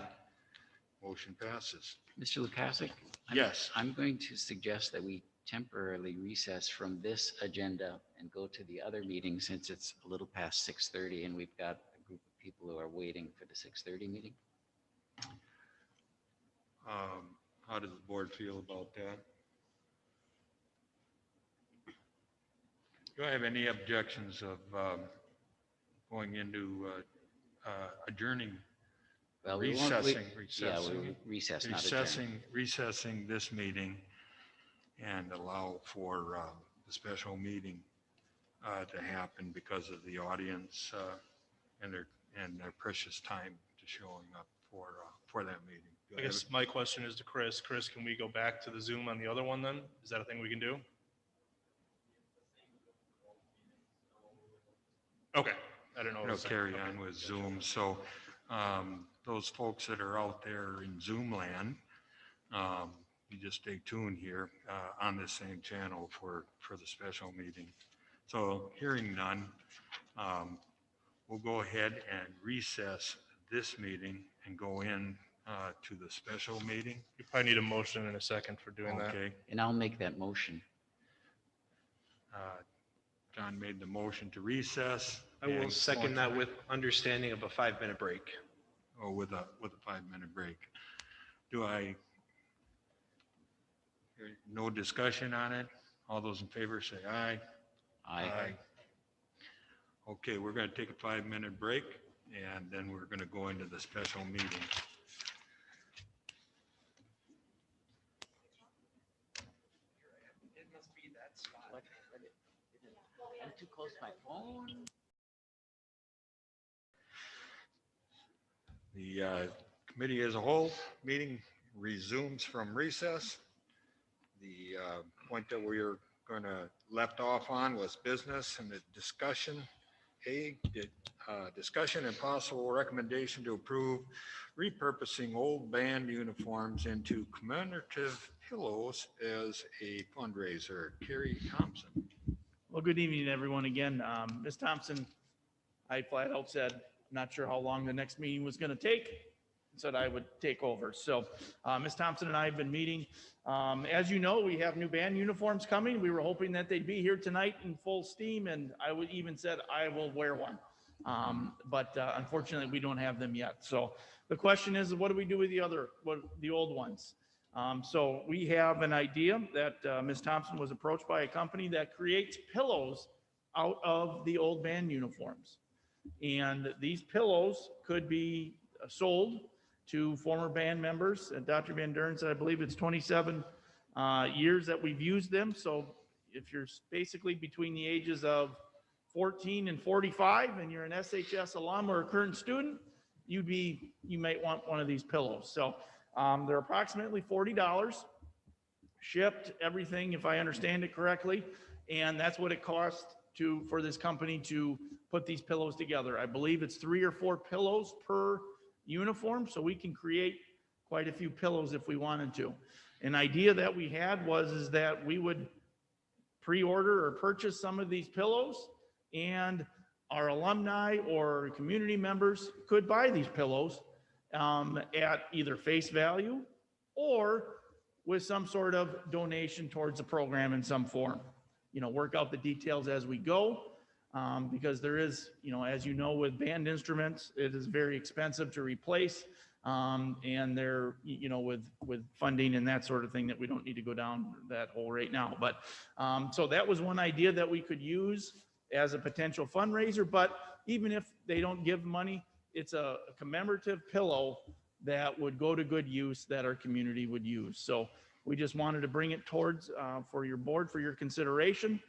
Motion passes. Mr. Lukasik? Yes. I'm going to suggest that we temporarily recess from this agenda and go to the other meeting since it's a little past 6:30 and we've got a group of people who are waiting for the 6:30 meeting. How does the board feel about that? Do I have any objections of going into adjourning, Well, recessing this meeting and allow for the special meeting to happen because of the audience and their precious time to showing up for that meeting? I guess my question is to Chris. Chris, can we go back to the Zoom on the other one then? Is that a thing we can do? Okay. I don't know. It'll carry on with Zoom. So those folks that are out there in Zoom land, you just stay tuned here on the same channel for the special meeting. So hearing none, we'll go ahead and recess this meeting and go in to the special meeting. You probably need a motion in a second for doing that. Okay. And I'll make that motion. John made the motion to recess. I will second that with understanding of a 5-minute break. Oh, with a 5-minute break. No discussion on it? All those in favor say aye. Aye. Okay, we're going to take a 5-minute break and then we're going to go into the special meeting. It must be that spot. I'm too close to my phone. The committee as a whole meeting resumes from recess. The point that we are going to left off on was business and the discussion. Discussion and possible recommendation to approve repurposing old band uniforms into commemorative pillows as a fundraiser. Carrie Thompson. Well, good evening, everyone. Again, Ms. Thompson, I flat out said, not sure how long the next meeting was going to take. said I would take over. So Ms. Thompson and I have been meeting. As you know, we have new band uniforms coming. We were hoping that they'd be here tonight in full steam, and I would even said I will wear one. But unfortunately, we don't have them yet. So the question is, what do we do with the old ones? So we have an idea that Ms. Thompson was approached by a company that creates pillows out of the old band uniforms. And these pillows could be sold to former band members. And Dr. Van Duren said, I believe it's 27 years that we've used them. So if you're basically between the ages of 14 and 45 and you're an SHS alum or a current student, you might want one of these pillows. So they're approximately $40, shipped, everything, if I understand it correctly. And that's what it costs for this company to put these pillows together. I believe it's 3 or 4 pillows per uniform, so we can create quite a few pillows if we wanted to. An idea that we had is that we would pre-order or purchase some of these pillows, and our alumni or community members could buy these pillows at either face value or with some sort of donation towards the program in some form. Work out the details as we go, because there is, as you know, with band instruments, it is very expensive to replace, and they're, with funding and that sort of thing, that we don't need to go down that hole right now. But so that was one idea that we could use as a potential fundraiser. But even if they don't give money, it's a commemorative pillow that would go to good use that our community would use. So we just wanted to bring it towards for your board, for your consideration,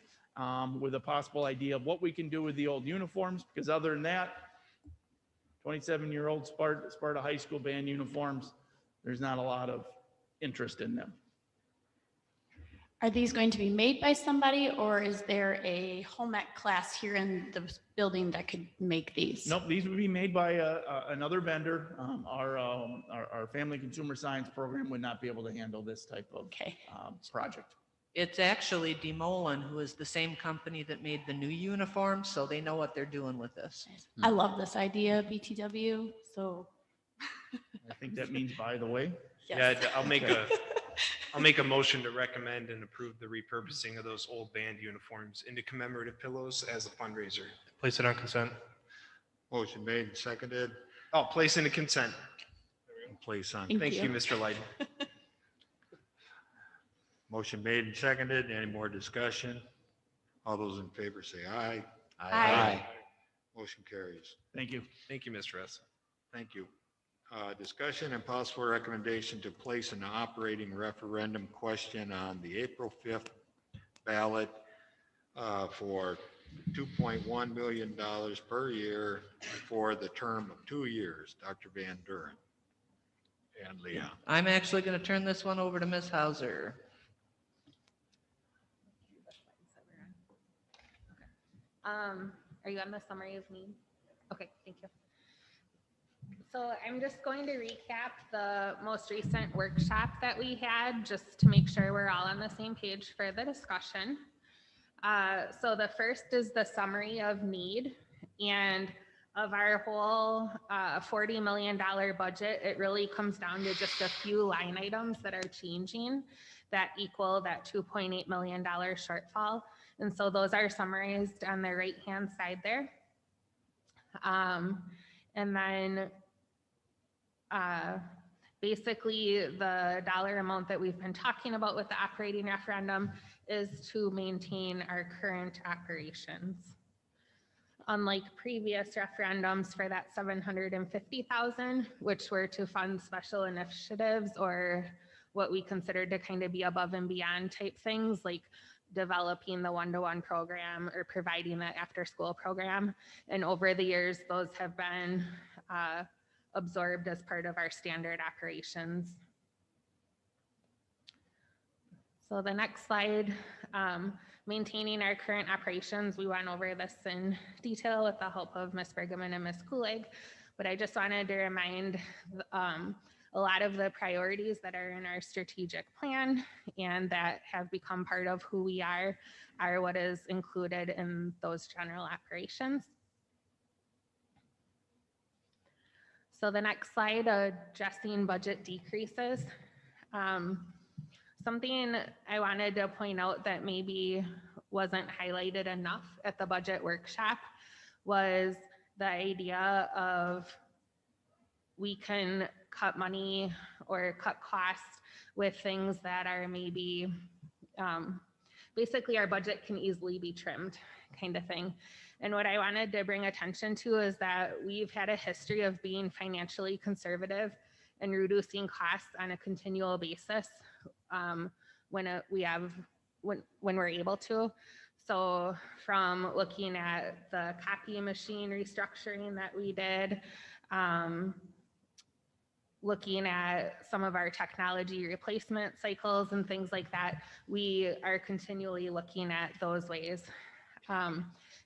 with a possible idea of what we can do with the old uniforms, because other than that, 27-year-old Sparta High School band uniforms, there's not a lot of interest in them. Are these going to be made by somebody, or is there a home ec class here in the building that could make these? Nope, these would be made by another vendor. Our family consumer science program would not be able to handle this type of project. It's actually DeMolin, who is the same company that made the new uniforms, so they know what they're doing with this. I love this idea, BTW. So I think that means, by the way. Yeah, I'll make a motion to recommend and approve the repurposing of those old band uniforms into commemorative pillows as a fundraiser. Place it on consent. Motion made and seconded. Oh, place into consent. Place on. Thank you, Mr. Leiden. Motion made and seconded. Any more discussion? All those in favor say aye. Aye. Motion carries. Thank you. Thank you, Mr. Russ. Thank you. Discussion and possible recommendation to place an operating referendum question on the April 5th ballot for $2.1 million per year for the term of 2 years. Dr. Van Duren and Leon. I'm actually going to turn this one over to Ms. Hauser. Are you on the summary of need? Okay, thank you. So I'm just going to recap the most recent workshop that we had, just to make sure we're all on the same page for the discussion. So the first is the summary of need, and of our whole $40 million budget, it really comes down to just a few line items that are changing that equal that $2.8 million shortfall. And so those are summarized on the right-hand side there. And then basically the dollar amount that we've been talking about with the operating referendum is to maintain our current operations. Unlike previous referendums for that $750,000, which were to fund special initiatives or what we considered to kind of be above and beyond type things, like developing the one-to-one program or providing that after-school program. And over the years, those have been absorbed as part of our standard operations. So the next slide, maintaining our current operations. We went over this in detail with the help of Ms. Brueggeman and Ms. Kulig, but I just wanted to remind a lot of the priorities that are in our strategic plan and that have become part of who we are what is included in those general operations. So the next slide, addressing budget decreases. Something I wanted to point out that maybe wasn't highlighted enough at the budget workshop was the idea of we can cut money or cut costs with things that are maybe, basically our budget can easily be trimmed kind of thing. And what I wanted to bring attention to is that we've had a history of being financially conservative and reducing costs on a continual basis when we're able to. So from looking at the copy machine restructuring that we did, looking at some of our technology replacement cycles and things like that, we are continually looking at those ways.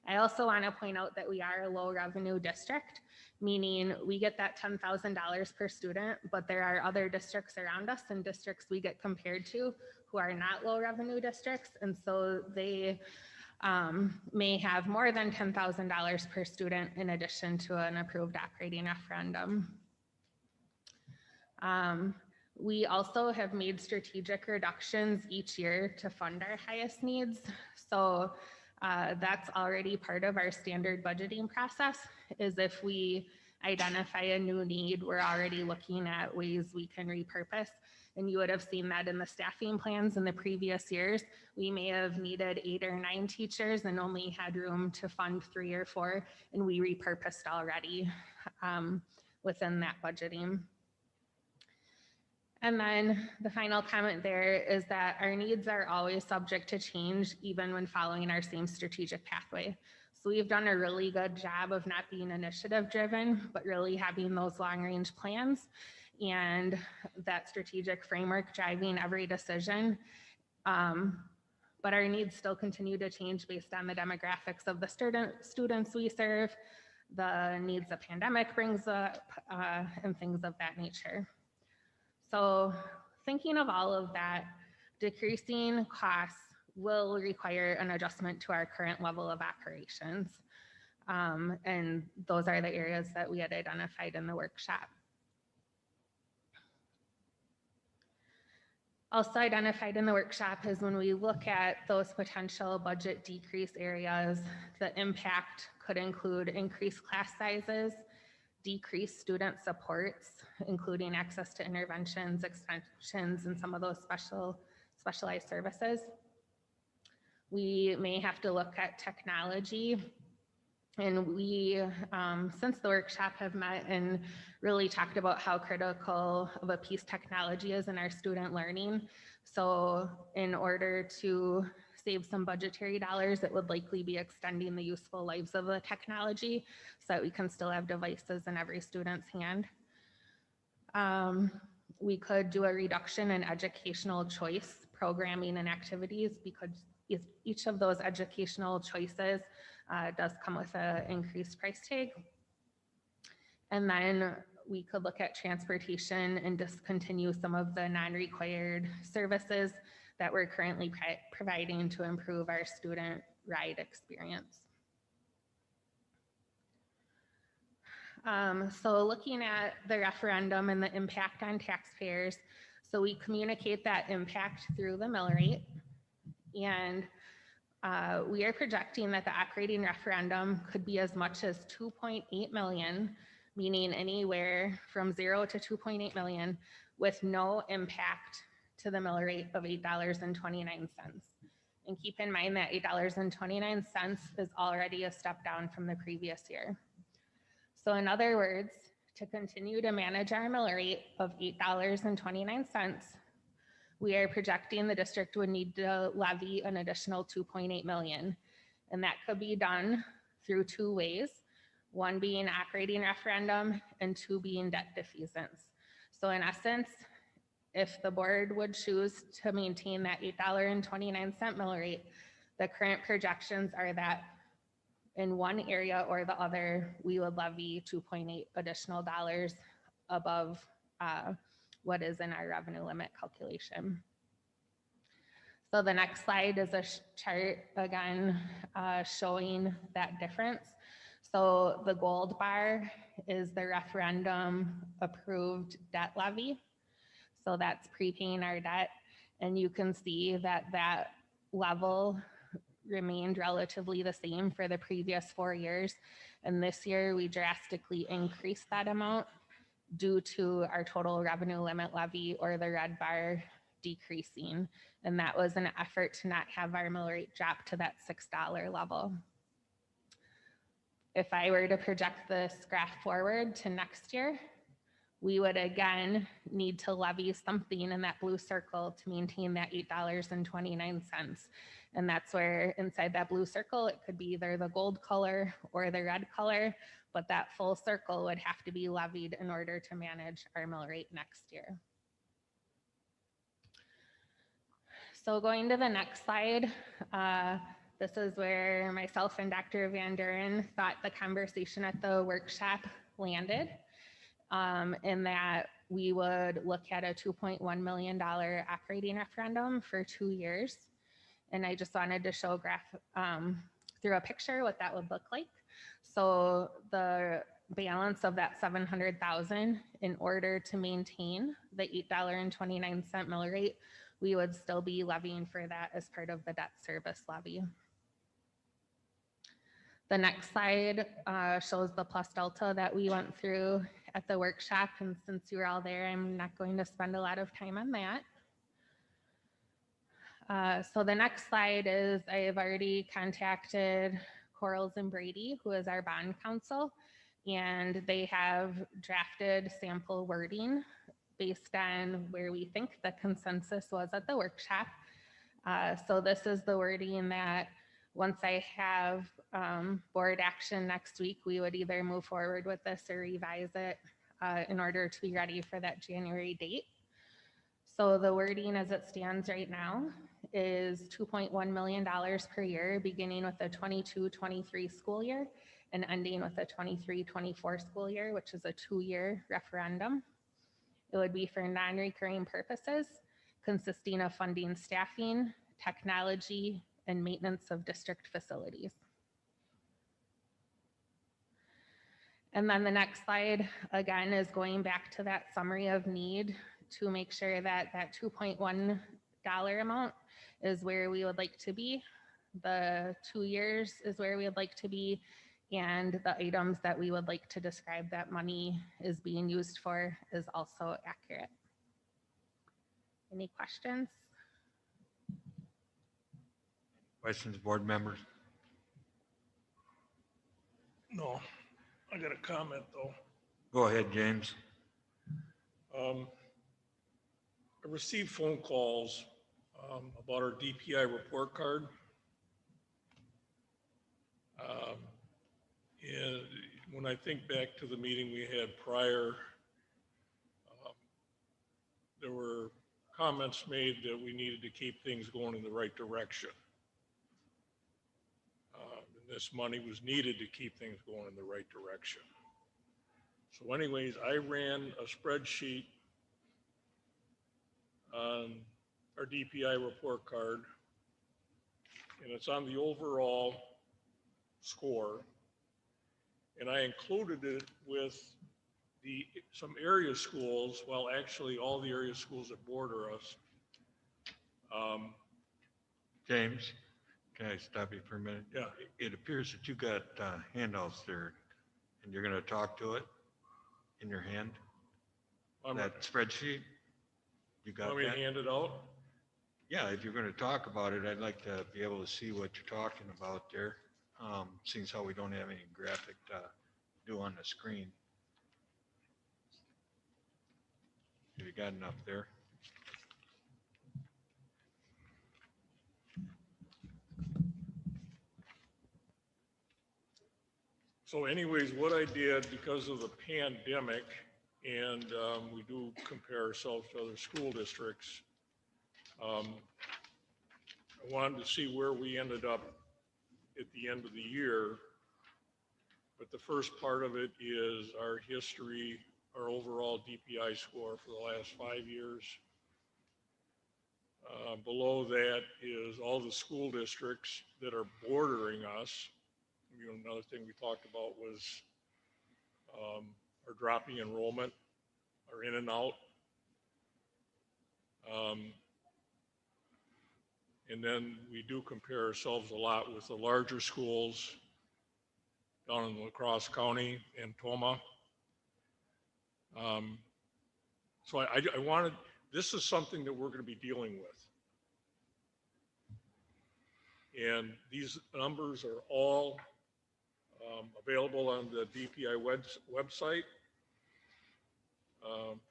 I also want to point out that we are a low revenue district, meaning we get that $10,000 per student, but there are other districts around us and districts we get compared to who are not low revenue districts. And so they may have more than $10,000 per student in addition to an approved operating referendum. We also have made strategic reductions each year to fund our highest needs. So that's already part of our standard budgeting process, is if we identify a new need, we're already looking at ways we can repurpose. And you would have seen that in the staffing plans in the previous years. We may have needed 8 or 9 teachers and only had room to fund 3 or 4, and we repurposed already within that budgeting. And then the final comment there is that our needs are always subject to change, even when following our same strategic pathway. So we've done a really good job of not being initiative driven, but really having those long range plans and that strategic framework driving every decision. But our needs still continue to change based on the demographics of the students we serve, the needs the pandemic brings up, and things of that nature. So thinking of all of that, decreasing costs will require an adjustment to our current level of operations. And those are the areas that we had identified in the workshop. Also identified in the workshop is when we look at those potential budget decrease areas, the impact could include increased class sizes, decreased student supports, including access to interventions, extensions, and some of those specialized services. We may have to look at technology, and we, since the workshop, have met and really talked about how critical of a piece technology is in our student learning. So in order to save some budgetary dollars, it would likely be extending the useful lives of the technology so that we can still have devices in every student's hand. We could do a reduction in educational choice programming and activities, because each of those educational choices does come with an increased price tag. And then we could look at transportation and discontinue some of the non-required services that we're currently providing to improve our student ride experience. So looking at the referendum and the impact on taxpayers, so we communicate that impact through the mill rate, and we are projecting that the operating referendum could be as much as 2.8 million, meaning anywhere from 0 to 2.8 million, with no impact to the mill rate of $8.29. And keep in mind that $8.29 is already a step down from the previous year. So in other words, to continue to manage our mill rate of $8.29, we are projecting the district would need to levy an additional 2.8 million. And that could be done through 2 ways, one being operating referendum and 2 being debt defeasance. So in essence, if the board would choose to maintain that $8.29 mill rate, the current projections are that in one area or the other, we would levy 2.8 additional dollars above what is in our revenue limit calculation. So the next slide is a chart again showing that difference. So the gold bar is the referendum approved debt levy. So that's prepaying our debt. And you can see that that level remained relatively the same for the previous 4 years. And this year we drastically increased that amount due to our total revenue limit levy, or the red bar, decreasing. And that was an effort to not have our mill rate drop to that $6 level. If I were to project this graph forward to next year, we would again need to levy something in that blue circle to maintain that $8.29. And that's where inside that blue circle, it could be either the gold color or the red color, but that full circle would have to be levied in order to manage our mill rate next year. So going to the next slide, this is where myself and Dr. Van Duren thought the conversation at the workshop landed, in that we would look at a $2.1 million operating referendum for 2 years. And I just wanted to show through a picture what that would look like. So the balance of that $700,000, in order to maintain the $8.29 mill rate, we would still be levying for that as part of the debt service levy. The next slide shows the plus delta that we went through at the workshop. And since you were all there, I'm not going to spend a lot of time on that. So the next slide is, I have already contacted Corals and Brady, who is our bond counsel, and they have drafted sample wording based on where we think the consensus was at the workshop. So this is the wording that once I have board action next week, we would either move forward with this or revise it in order to be ready for that January date. So the wording as it stands right now is $2.1 million per year, beginning with the 22-23 school year and ending with the 23-24 school year, which is a 2-year referendum. It would be for non-recurring purposes, consisting of funding staffing, technology, and maintenance of district facilities. And then the next slide, again, is going back to that summary of need to make sure that that $2.1 amount is where we would like to be. The 2 years is where we would like to be, and the items that we would like to describe that money is being used for is also accurate. Any questions? Questions, board members? No, I got a comment though. Go ahead, James. I received phone calls about our DPI report card. And when I think back to the meeting we had prior, there were comments made that we needed to keep things going in the right direction. And this money was needed to keep things going in the right direction. So anyways, I ran a spreadsheet on our DPI report card, and it's on the overall score. And I included it with some area schools, well, actually all the area schools that border us. James, can I stop you for a minute? Yeah. It appears that you got handouts there, and you're going to talk to it in your hand. That spreadsheet, you got that? Want me to hand it out? Yeah, if you're going to talk about it, I'd like to be able to see what you're talking about there. Seeing how we don't have any graphic to do on the screen. Have you got enough there? So anyways, what I did, because of the pandemic, and we do compare ourselves to other school districts, I wanted to see where we ended up at the end of the year. But the first part of it is our history, our overall DPI score for the last 5 years. Below that is all the school districts that are bordering us. You know, another thing we talked about was are dropping enrollment, are in and out. And then we do compare ourselves a lot with the larger schools down in La Crosse County and Toma. So I wanted, this is something that we're going to be dealing with. And these numbers are all available on the DPI website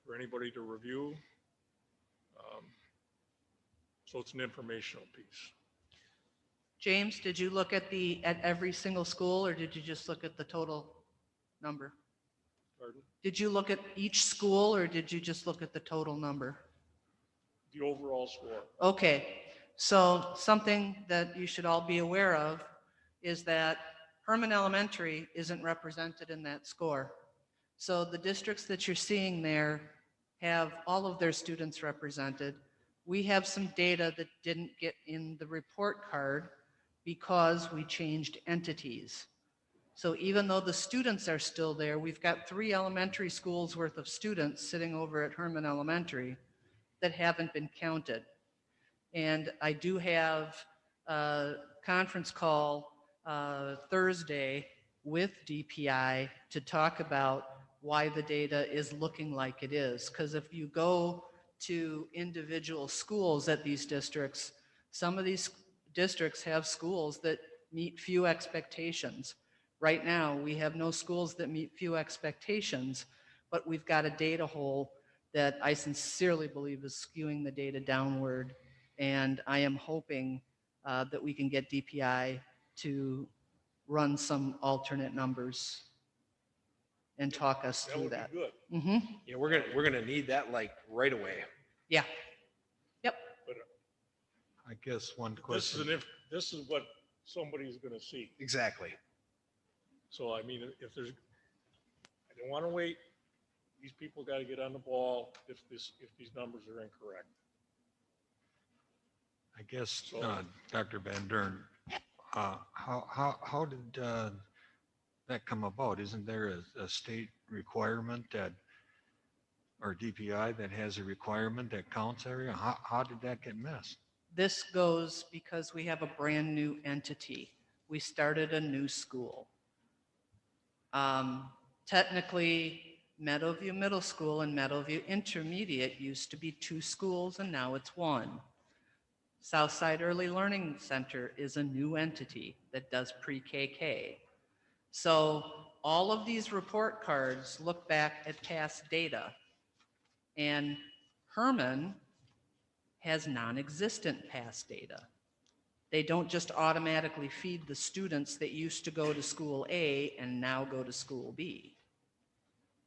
for anybody to review. So it's an informational piece. James, did you look at every single school, or did you just look at the total number? Pardon? Did you look at each school, or did you just look at the total number? The overall score. Okay, so something that you should all be aware of is that Herman Elementary isn't represented in that score. So the districts that you're seeing there have all of their students represented. We have some data that didn't get in the report card because we changed entities. So even though the students are still there, we've got 3 elementary schools worth of students sitting over at Herman Elementary that haven't been counted. And I do have a conference call Thursday with DPI to talk about why the data is looking like it is. Because if you go to individual schools at these districts, some of these districts have schools that meet few expectations. Right now, we have no schools that meet few expectations, but we've got a data hole that I sincerely believe is skewing the data downward. And I am hoping that we can get DPI to run some alternate numbers and talk us through that. That would be good. Yeah, we're gonna need that like right away. Yeah. Yep. But I guess one question. this is what somebody's going to see. Exactly. So I mean, if there's, I don't want to wait. These people got to get on the ball if these numbers are incorrect. I guess, Dr. Van Dern, how did that come about? Isn't there a state requirement that, or DPI that has a requirement that counts area? How did that get missed? This goes because we have a brand new entity. We started a new school. Technically, Meadowview Middle School and Meadowview Intermediate used to be 2 schools, and now it's 1. Southside Early Learning Center is a new entity that does pre-KK. So all of these report cards look back at past data, and Herman has non-existent past data. They don't just automatically feed the students that used to go to school A and now go to school B.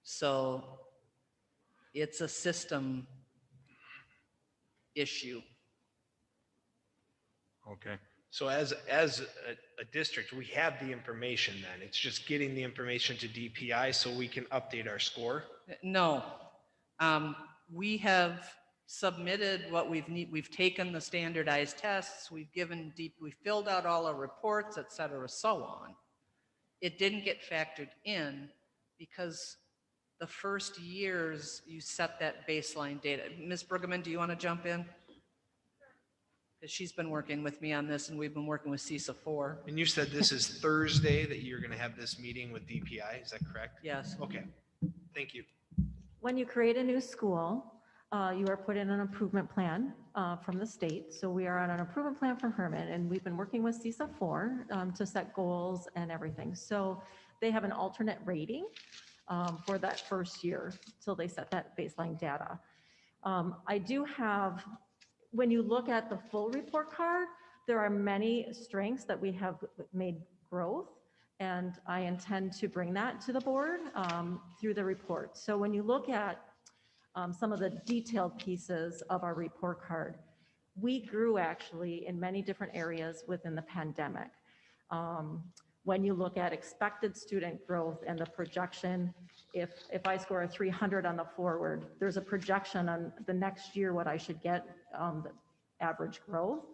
So it's a system issue. Okay. So as a district, we have the information then. It's just getting the information to DPI so we can update our score. No, we have submitted what we've taken the standardized tests, we filled out all our reports, et cetera, so on. It didn't get factored in because the first years you set that baseline data. Ms. Brueggeman, do you want to jump in? Because she's been working with me on this and we've been working with CISA 4. And you said this is Thursday that you're going to have this meeting with DPI, is that correct? Yes. Okay, thank you. When you create a new school, you are put in an improvement plan from the state. So we are on an improvement plan from Herman, and we've been working with CISA 4 to set goals and everything. So they have an alternate rating for that first year till they set that baseline data. I do have, when you look at the full report card, there are many strengths that we have made growth, and I intend to bring that to the board through the report. So when you look at some of the detailed pieces of our report card, we grew actually in many different areas within the pandemic. When you look at expected student growth and the projection, if I score a 300 on the forward, there's a projection on the next year what I should get the average growth.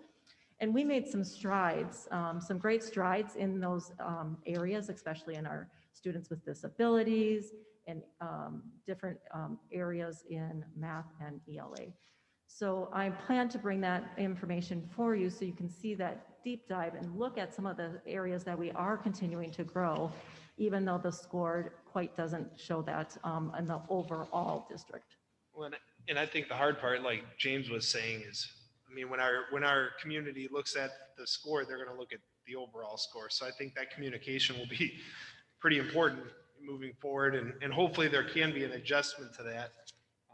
And we made some strides, some great strides in those areas, especially in our students with disabilities and different areas in math and ELA. So I plan to bring that information for you so you can see that deep dive and look at some of the areas that we are continuing to grow, even though the score quite doesn't show that in the overall district. Well, and I think the hard part, like James was saying, is, I mean, when our community looks at the score, they're going to look at the overall score. So I think that communication will be pretty important moving forward, and hopefully there can be an adjustment to that.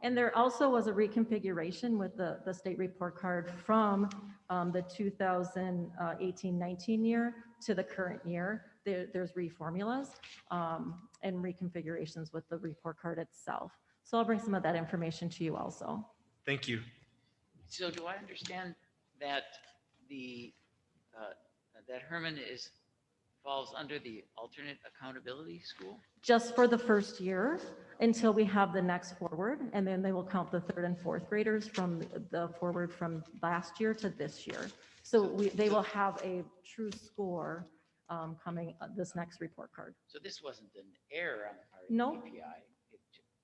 And there also was a reconfiguration with the state report card from the 2018-19 year to the current year. There's reformulas and reconfigurations with the report card itself. So I'll bring some of that information to you also. Thank you. So do I understand that that Herman falls under the alternate accountability school? Just for the first year until we have the next forward, and then they will count the third and fourth graders from the forward from last year to this year. So they will have a true score coming this next report card. So this wasn't an error on the part of No. the DPI.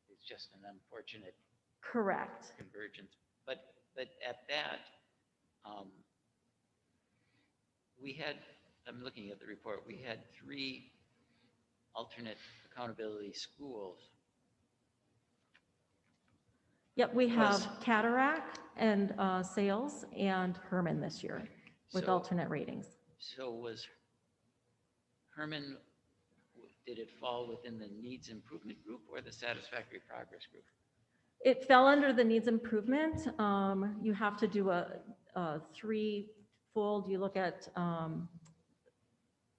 It's just an unfortunate Correct. convergence. But at that, we had, I'm looking at the report, we had 3 alternate accountability schools. Yep, we have Cataract and S.A.I.L.S and Herman this year with So- alternate ratings. So was Herman, did it fall within the needs improvement group or the satisfactory progress group? It fell under the needs improvement. You have to do a threefold. You look at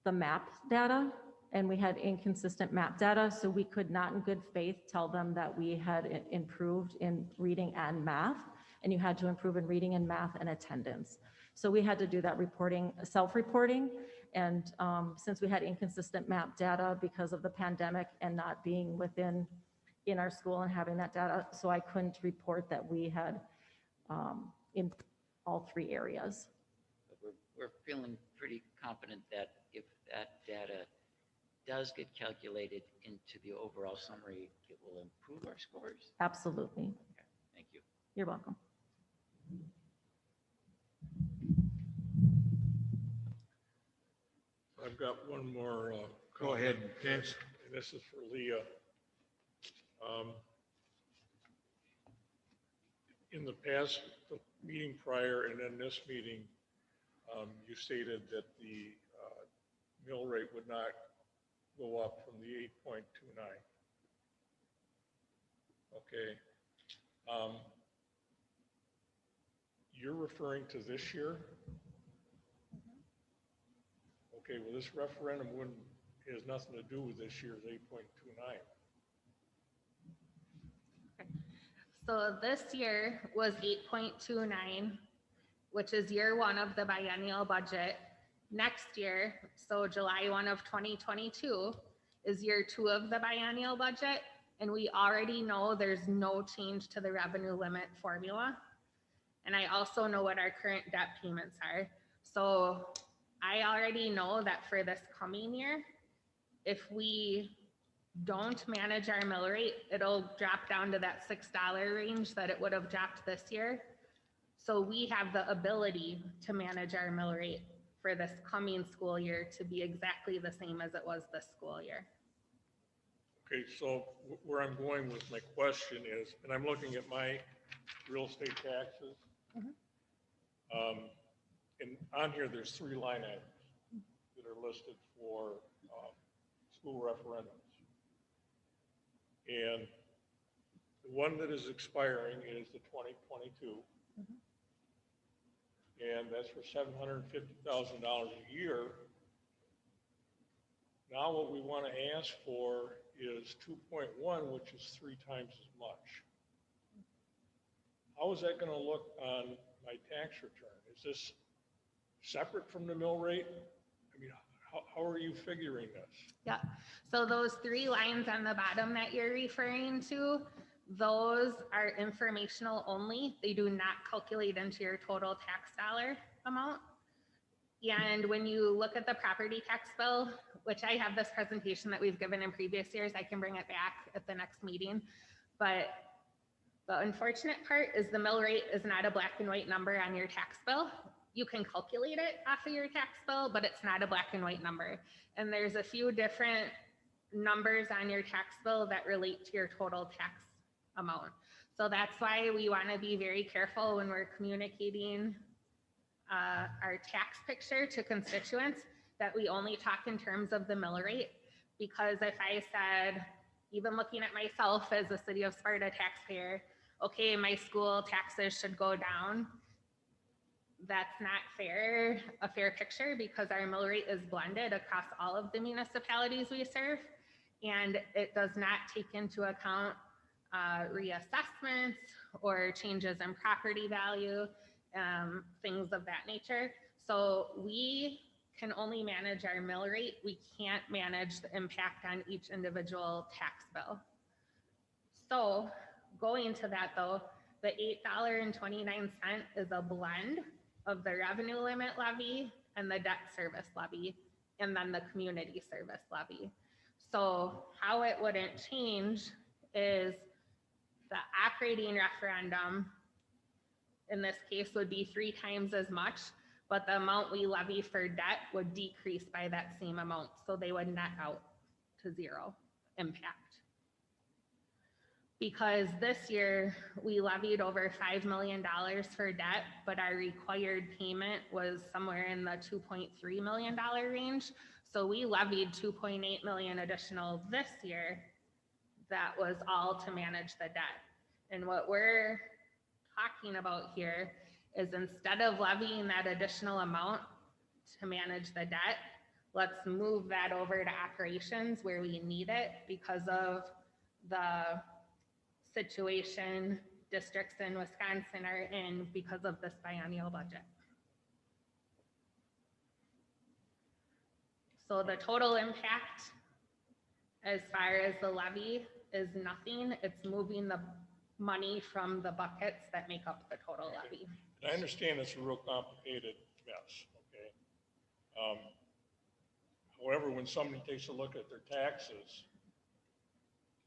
the map data, and we had inconsistent map data, so we could not in good faith tell them that we had improved in reading and math, and you had to improve in reading and math and attendance. So we had to do that reporting, self-reporting, and since we had inconsistent map data because of the pandemic and not being in our school and having that data, so I couldn't report that we had in all 3 areas. But we're feeling pretty confident that if that data does get calculated into the overall summary, it will improve our scores? Absolutely. Okay, thank you. You're welcome. I've got one more. Go ahead, comment. James. This is for Leah. In the past, the meeting prior and then this meeting, you stated that the mill rate would not go up from the 8.29. Okay. You're referring to this year? Okay, well, this referendum has nothing to do with this year's 8.29. So this year was 8.29, which is year 1 of the biennial budget. Next year, so July 1 of 2022, is year 2 of the biennial budget. And we already know there's no change to the revenue limit formula. And I also know what our current debt payments are. So I already know that for this coming year, if we don't manage our mill rate, it'll drop down to that $6 range that it would have dropped this year. So we have the ability to manage our mill rate for this coming school year to be exactly the same as it was this school year. Okay, so where I'm going with my question is, and I'm looking at my real estate taxes. And on here, there's 3 line items that are listed for school referendums. And the one that is expiring is the 2022. And that's for $750,000 a year. Now what we want to ask for is 2.1, which is 3 times as much. How is that going to look on my tax return? Is this separate from the mill rate? I mean, how are you figuring this? Yeah, so those 3 lines on the bottom that you're referring to, those are informational only. They do not calculate into your total tax dollar amount. And when you look at the property tax bill, which I have this presentation that we've given in previous years, I can bring it back at the next meeting. But the unfortunate part is the mill rate is not a black and white number on your tax bill. You can calculate it off of your tax bill, but it's not a black and white number. And there's a few different numbers on your tax bill that relate to your total tax amount. So that's why we want to be very careful when we're communicating our tax picture to constituents, that we only talk in terms of the mill rate. Because if I said, even looking at myself as a City of Sparta taxpayer, okay, my school taxes should go down, that's not fair, a fair picture, because our mill rate is blended across all of the municipalities we serve, and it does not take into account reassessments or changes in property value, things of that nature. So we can only manage our mill rate. We can't manage the impact on each individual tax bill. So going to that though, the $8.29 is a blend of the revenue limit levy and the debt service levy, and then the community service levy. So how it wouldn't change is the operating referendum in this case would be 3 times as much, but the amount we levy for debt would decrease by that same amount. So they would net out to 0 impact. Because this year we levied over $5 million for debt, but our required payment was somewhere in the $2.3 million range. So we levied 2.8 million additional this year. That was all to manage the debt. And what we're talking about here is, instead of levying that additional amount to manage the debt, let's move that over to operations where we need it because of the situation districts in Wisconsin are in because of this biennial budget. So the total impact as far as the levy is nothing. It's moving the money from the buckets that make up the total levy. I understand it's a real complicated mess, okay? However, when somebody takes a look at their taxes,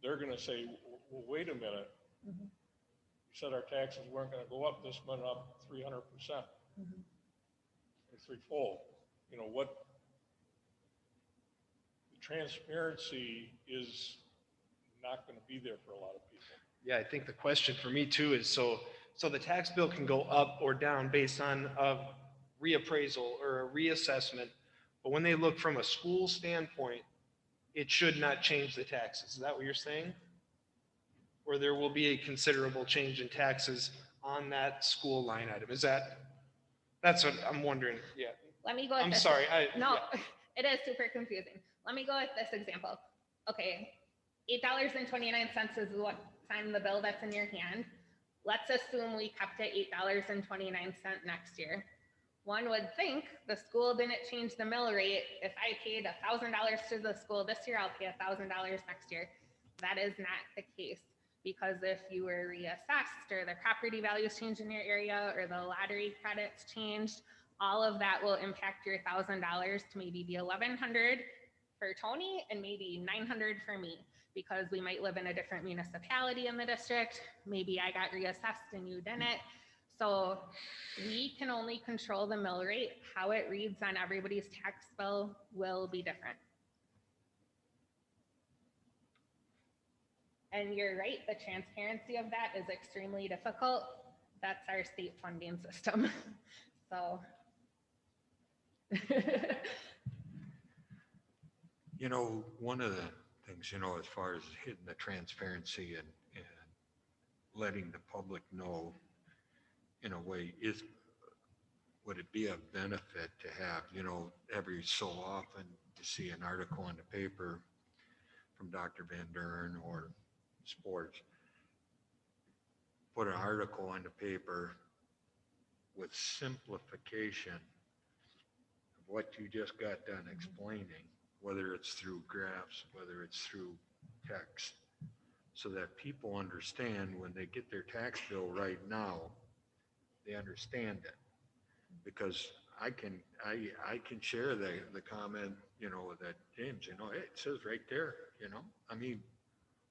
they're gonna say, well, wait a minute. You said our taxes weren't gonna go up, this went up 300%. Or threefold. You know, what the transparency is not gonna be there for a lot of people. Yeah, I think the question for me too is, so the tax bill can go up or down based on a reappraisal or a reassessment, but when they look from a school standpoint, it should not change the taxes. Is that what you're saying? Or there will be a considerable change in taxes on that school line item? That's what I'm wondering, yeah. Let me go with I'm this. sorry, No, yeah. it is super confusing. Let me go with this example. Okay, $8.29 is what's on the bill that's in your hand. Let's assume we kept it $8.29 next year. One would think the school didn't change the mill rate. If I paid $1,000 to the school this year, I'll pay $1,000 next year. That is not the case, because if you were reassessed or the property values changed in your area or the lottery credits changed, all of that will impact your $1,000 to maybe be $1,100 for Tony and maybe $900 for me, because we might live in a different municipality in the district. Maybe I got reassessed and you didn't. So we can only control the mill rate. How it reads on everybody's tax bill will be different. And you're right, the transparency of that is extremely difficult. That's our state funding system. So. You know, one of the things, you know, as far as hitting the transparency and letting the public know in a way, would it be a benefit to have, you know, every so often you see an article in the paper from Dr. Van Duren or Sports, put an article in the paper with simplification of what you just got done explaining, whether it's through graphs, whether it's through text, so that people understand when they get their tax bill right now, they understand it. Because I can share the comment, that James, it says right there, I mean,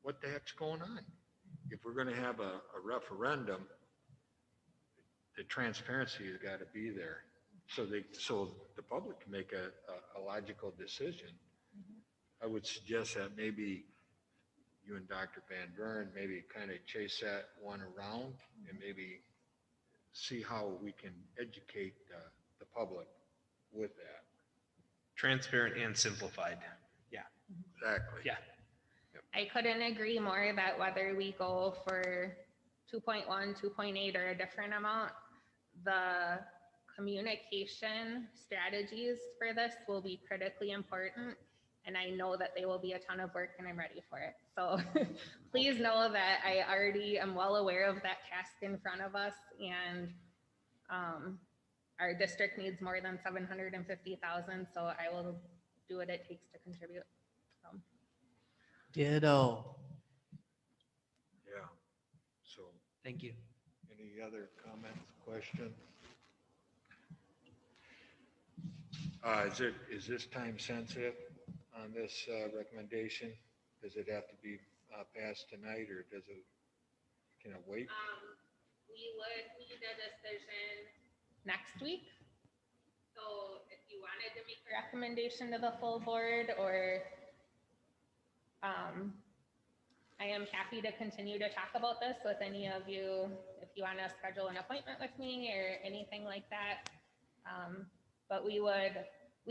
what the heck's going on? If we're gonna have a referendum, the transparency has got to be there. So the public can make a logical decision. I would suggest that maybe you and Dr. Van Buren maybe kind of chase that one around and maybe see how we can educate the public with that. Transparent and simplified. Yeah. Exactly. Yeah. I couldn't agree more that whether we go for 2.1, 2.8, or a different amount, the communication strategies for this will be critically important. And I know that they will be a ton of work, and I'm ready for it. So please know that I already am well aware of that task in front of us, and our district needs more than 750,000. So I will do what it takes to contribute. So. Ditto. Yeah. So. Thank you. Any other comments, questions? Is this time sensitive on this recommendation? Does it have to be passed tonight, or can it wait? We would need a decision next week. So if you wanted to make a recommendation to the full board, or I am happy to continue to talk about this with any of you if you want to schedule an appointment with me or anything like that. But we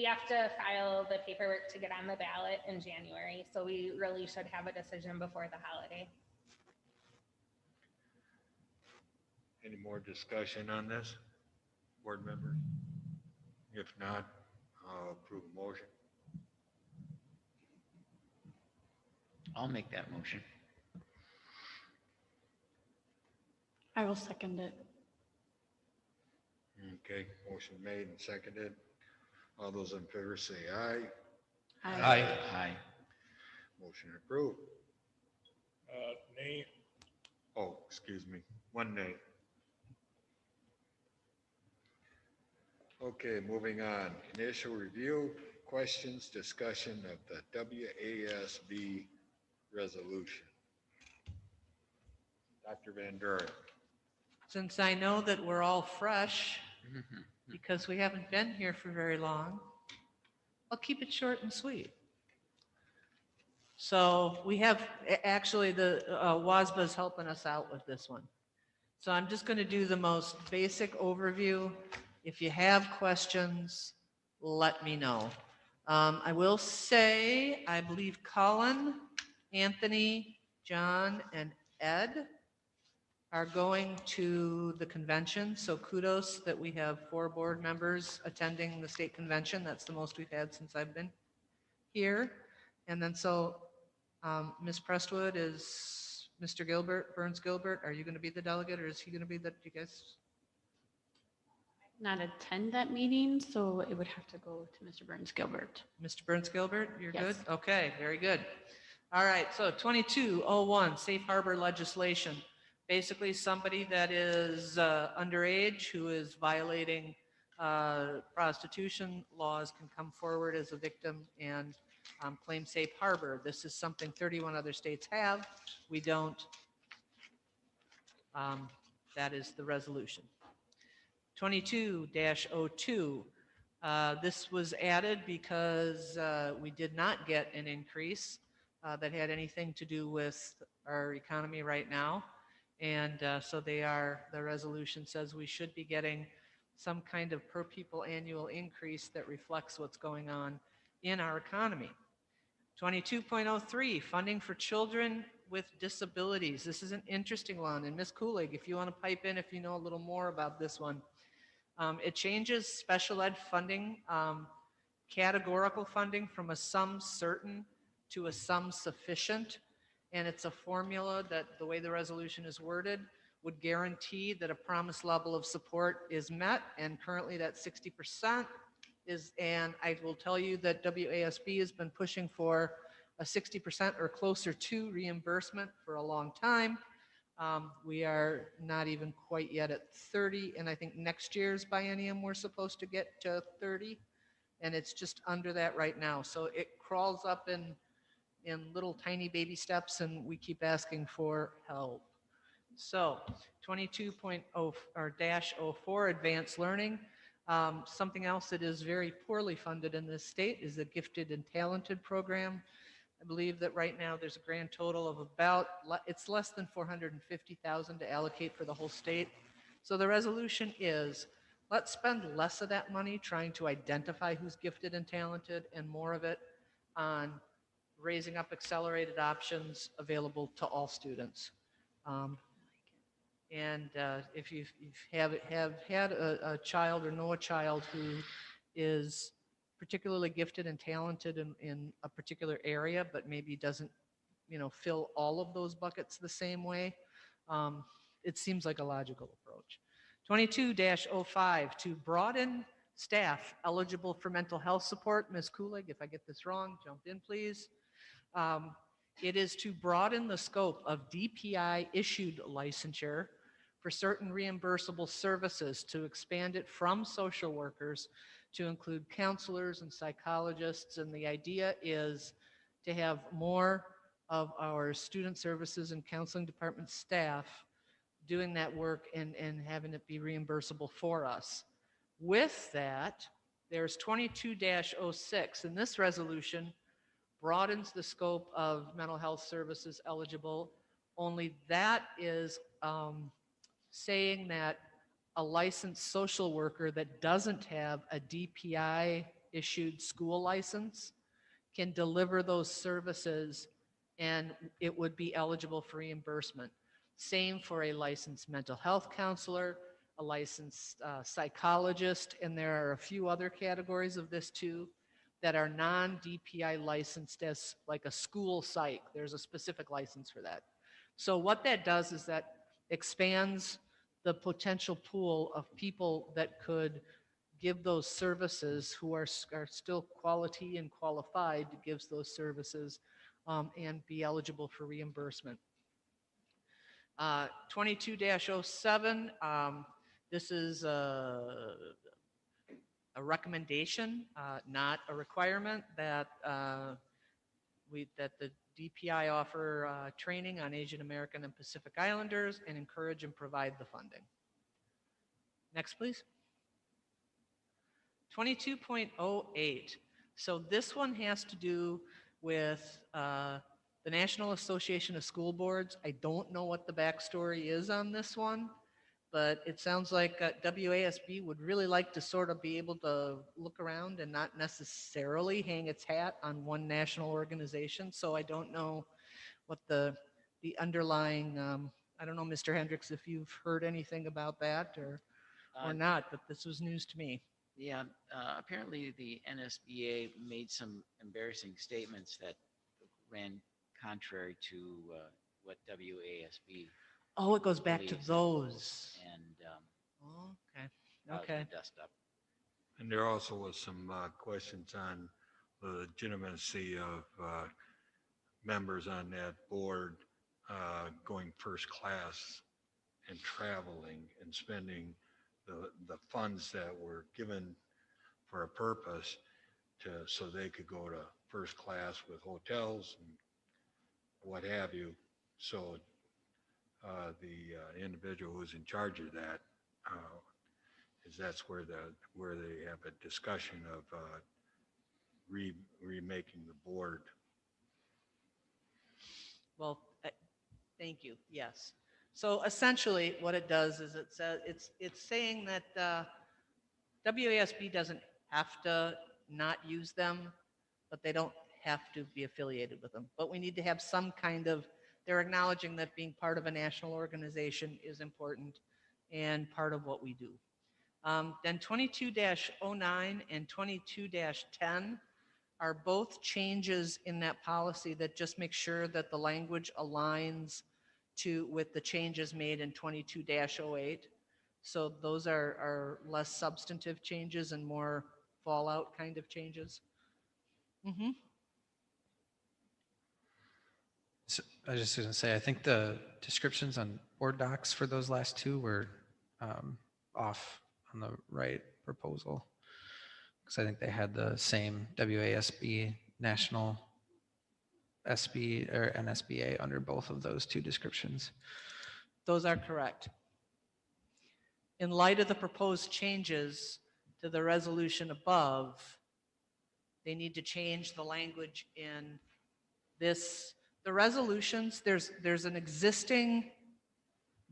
have to file the paperwork to get on the ballot in January. So we really should have a decision before the holiday. Any more discussion on this, board members? If not, I'll approve a motion. I'll make that motion. I will second it. Okay, motion made and seconded. All those in favor say aye. Aye. Aye. Motion approved. Nay. Oh, excuse me, one nay. Okay, moving on. Initial review, questions, discussion of the WASB resolution. Dr. Van Buren. Since I know that we're all fresh, because we haven't been here for very long, I'll keep it short and sweet. So we have, actually, the WASB is helping us out with this one. So I'm just going to do the most basic overview. If you have questions, let me know. I will say, I believe Colin, Anthony, John, and Ed are going to the convention. So kudos that we have 4 board members attending the state convention. That's the most we've had since I've been here. And then so Ms. Prestwood, is Mr. Gilbert, Burns Gilbert, are you going to be the delegate, or is he going to be the, you guys? Not attend that meeting, so it would have to go to Mr. Burns Gilbert. Mr. Burns Gilbert, you're Yes. good? Okay, very good. All right, so 2201, safe harbor legislation. Basically, somebody that is underage who is violating prostitution laws can come forward as a victim and claim safe harbor. This is something 31 other states have. We don't. That is the resolution. 22-02. This was added because we did not get an increase that had anything to do with our economy right now. And so the resolution says we should be getting some kind of per pupil annual increase that reflects what's going on in our economy. 22.03, funding for children with disabilities. This is an interesting one. And Ms. Kulig, if you want to pipe in, if you know a little more about this one. It changes special ed funding, categorical funding from a sum certain to a sum sufficient. And it's a formula that, the way the resolution is worded, would guarantee that a promised level of support is met. And currently that 60% is, and I will tell you that WASB has been pushing for a 60% or closer to reimbursement for a long time. We are not even quite yet at 30, and I think next year's biennium, we're supposed to get to 30, and it's just under that right now. So it crawls up in little tiny baby steps, and we keep asking for help. So 22.0 or -04 advanced learning. Something else that is very poorly funded in this state is the gifted and talented program. I believe that right now there's a grand total of about, it's less than 450,000 to allocate for the whole state. So the resolution is, let's spend less of that money trying to identify who's gifted and talented and more of it on raising up accelerated options available to all students. If you have had a child or know a child who is particularly gifted and talented in a particular area, but maybe doesn't, fill all of those buckets the same way, it seems like a logical approach. 22-05, to broaden staff eligible for mental health support. Ms. Kulig, if I get this wrong, jump in, please. It is to broaden the scope of DPI-issued licensure for certain reimbursable services, to expand it from social workers to include counselors and psychologists. And the idea is to have more of our student services and counseling department staff doing that work and having it be reimbursable for us. With that, there's 22-06, and this resolution broadens the scope of mental health services eligible, only that is saying that a licensed social worker that doesn't have a DPI-issued school license can deliver those services, and it would be eligible for reimbursement. Same for a licensed mental health counselor, a licensed psychologist, and there are a few other categories of this too that are non-DPI licensed as like a school psych. There's a specific license for that. So what that does is that expands the potential pool of people that could give those services, who are still quality and qualified to give those services and be eligible for reimbursement. 22-07, this is a recommendation, not a requirement, that that the DPI offer training on Asian American and Pacific Islanders and encourage and provide the funding. Next, please. 22.08. So this one has to do with the National Association of School Boards. I don't know what the backstory is on this one, but it sounds like WASB would really like to sort of be able to look around and not necessarily hang its hat on one national organization. So I don't know what the underlying, I don't know, Mr. Hendricks, if you've heard anything about that or not, but this was news to me. Yeah, apparently the NSBA made some embarrassing statements that ran contrary to what WASB. Oh, it goes back to believes. those. And Okay. Okay. dust up. And there also was some questions on the legitimacy of members on that board going first class and traveling and spending the funds that were given for a purpose so they could go to first class with hotels and what have you. So the individual who's in charge of that that's where they have a discussion of remaking the board. Well, thank you. Yes. So essentially, what it does is it's saying that WASB doesn't have to not use them, but they don't have to be affiliated with them. But we need to have some kind of. They're acknowledging that being part of a national organization is important and part of what we do. Then 22-09 and 22-10 are both changes in that policy that just make sure that the language aligns with the changes made in 22-08. So those are less substantive changes and more fallout kind of changes. So I was just going to say, I think the descriptions on board docs for those last two were off on the right proposal. Because I think they had the same WASB national SB or NSBA under both of those two descriptions. Those are correct. In light of the proposed changes to the resolution above, they need to change the language in this. The resolutions, there's an existing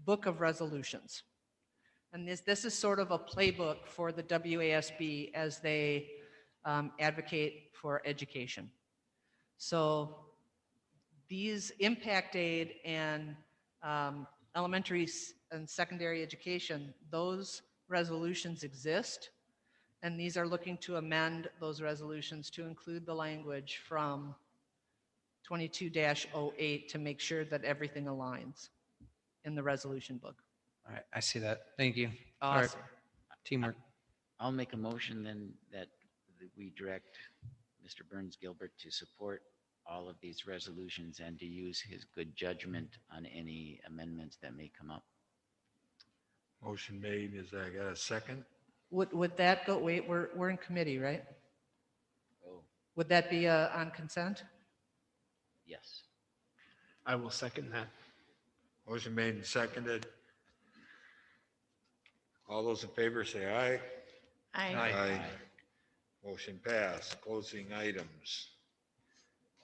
book of resolutions. And this is sort of a playbook for the WASB as they advocate for education. So these impact aid and elementary and secondary education, those resolutions exist. And these are looking to amend those resolutions to include the language from 22-08 to make sure that everything aligns in the resolution book. All right, I see that. Thank you. All right, Awesome. teamwork. I'll make a motion then that we direct Mr. Burns Gilbert to support all of these resolutions and to use his good judgment on any amendments that may come up. Motion made. Is I got a second? Would that go, wait, we're in committee, right? Oh, Would that be on consent? yes. I will second that. Motion made and seconded. All those in favor say aye. Aye. Motion passed. Closing items.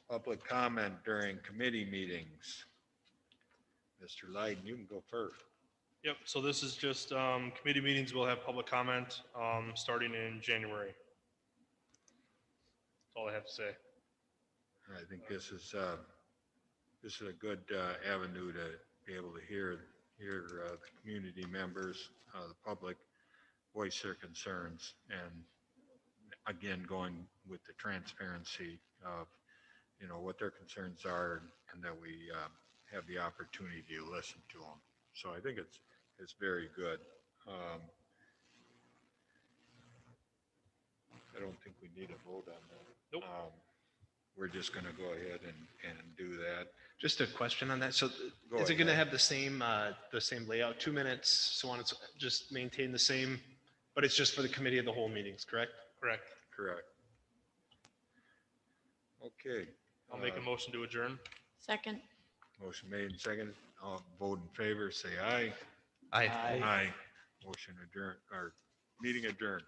Public comment during committee meetings. Mr. Leiden, you can go first. Yep, so this is just committee meetings will have public comment starting in January. That's all I have to say. I think this is a good avenue to be able to hear the community members, the public voice their concerns, and again, going with the transparency of, what their concerns are, and that we have the opportunity to listen to them. So I think it's very good. I don't think we need a vote on that. Nope. We're just going to go ahead and do that. Just a question on that. So Go is it going to ahead. have the same layout, 2 minutes, so on, it's just maintain the same, but it's just for the committee of the whole meetings, correct? Correct. Correct. Okay. I'll make a motion to adjourn. Second. Motion made and seconded. All vote in favor, say aye. Aye. Aye. Motion adjourned, or meeting adjourned.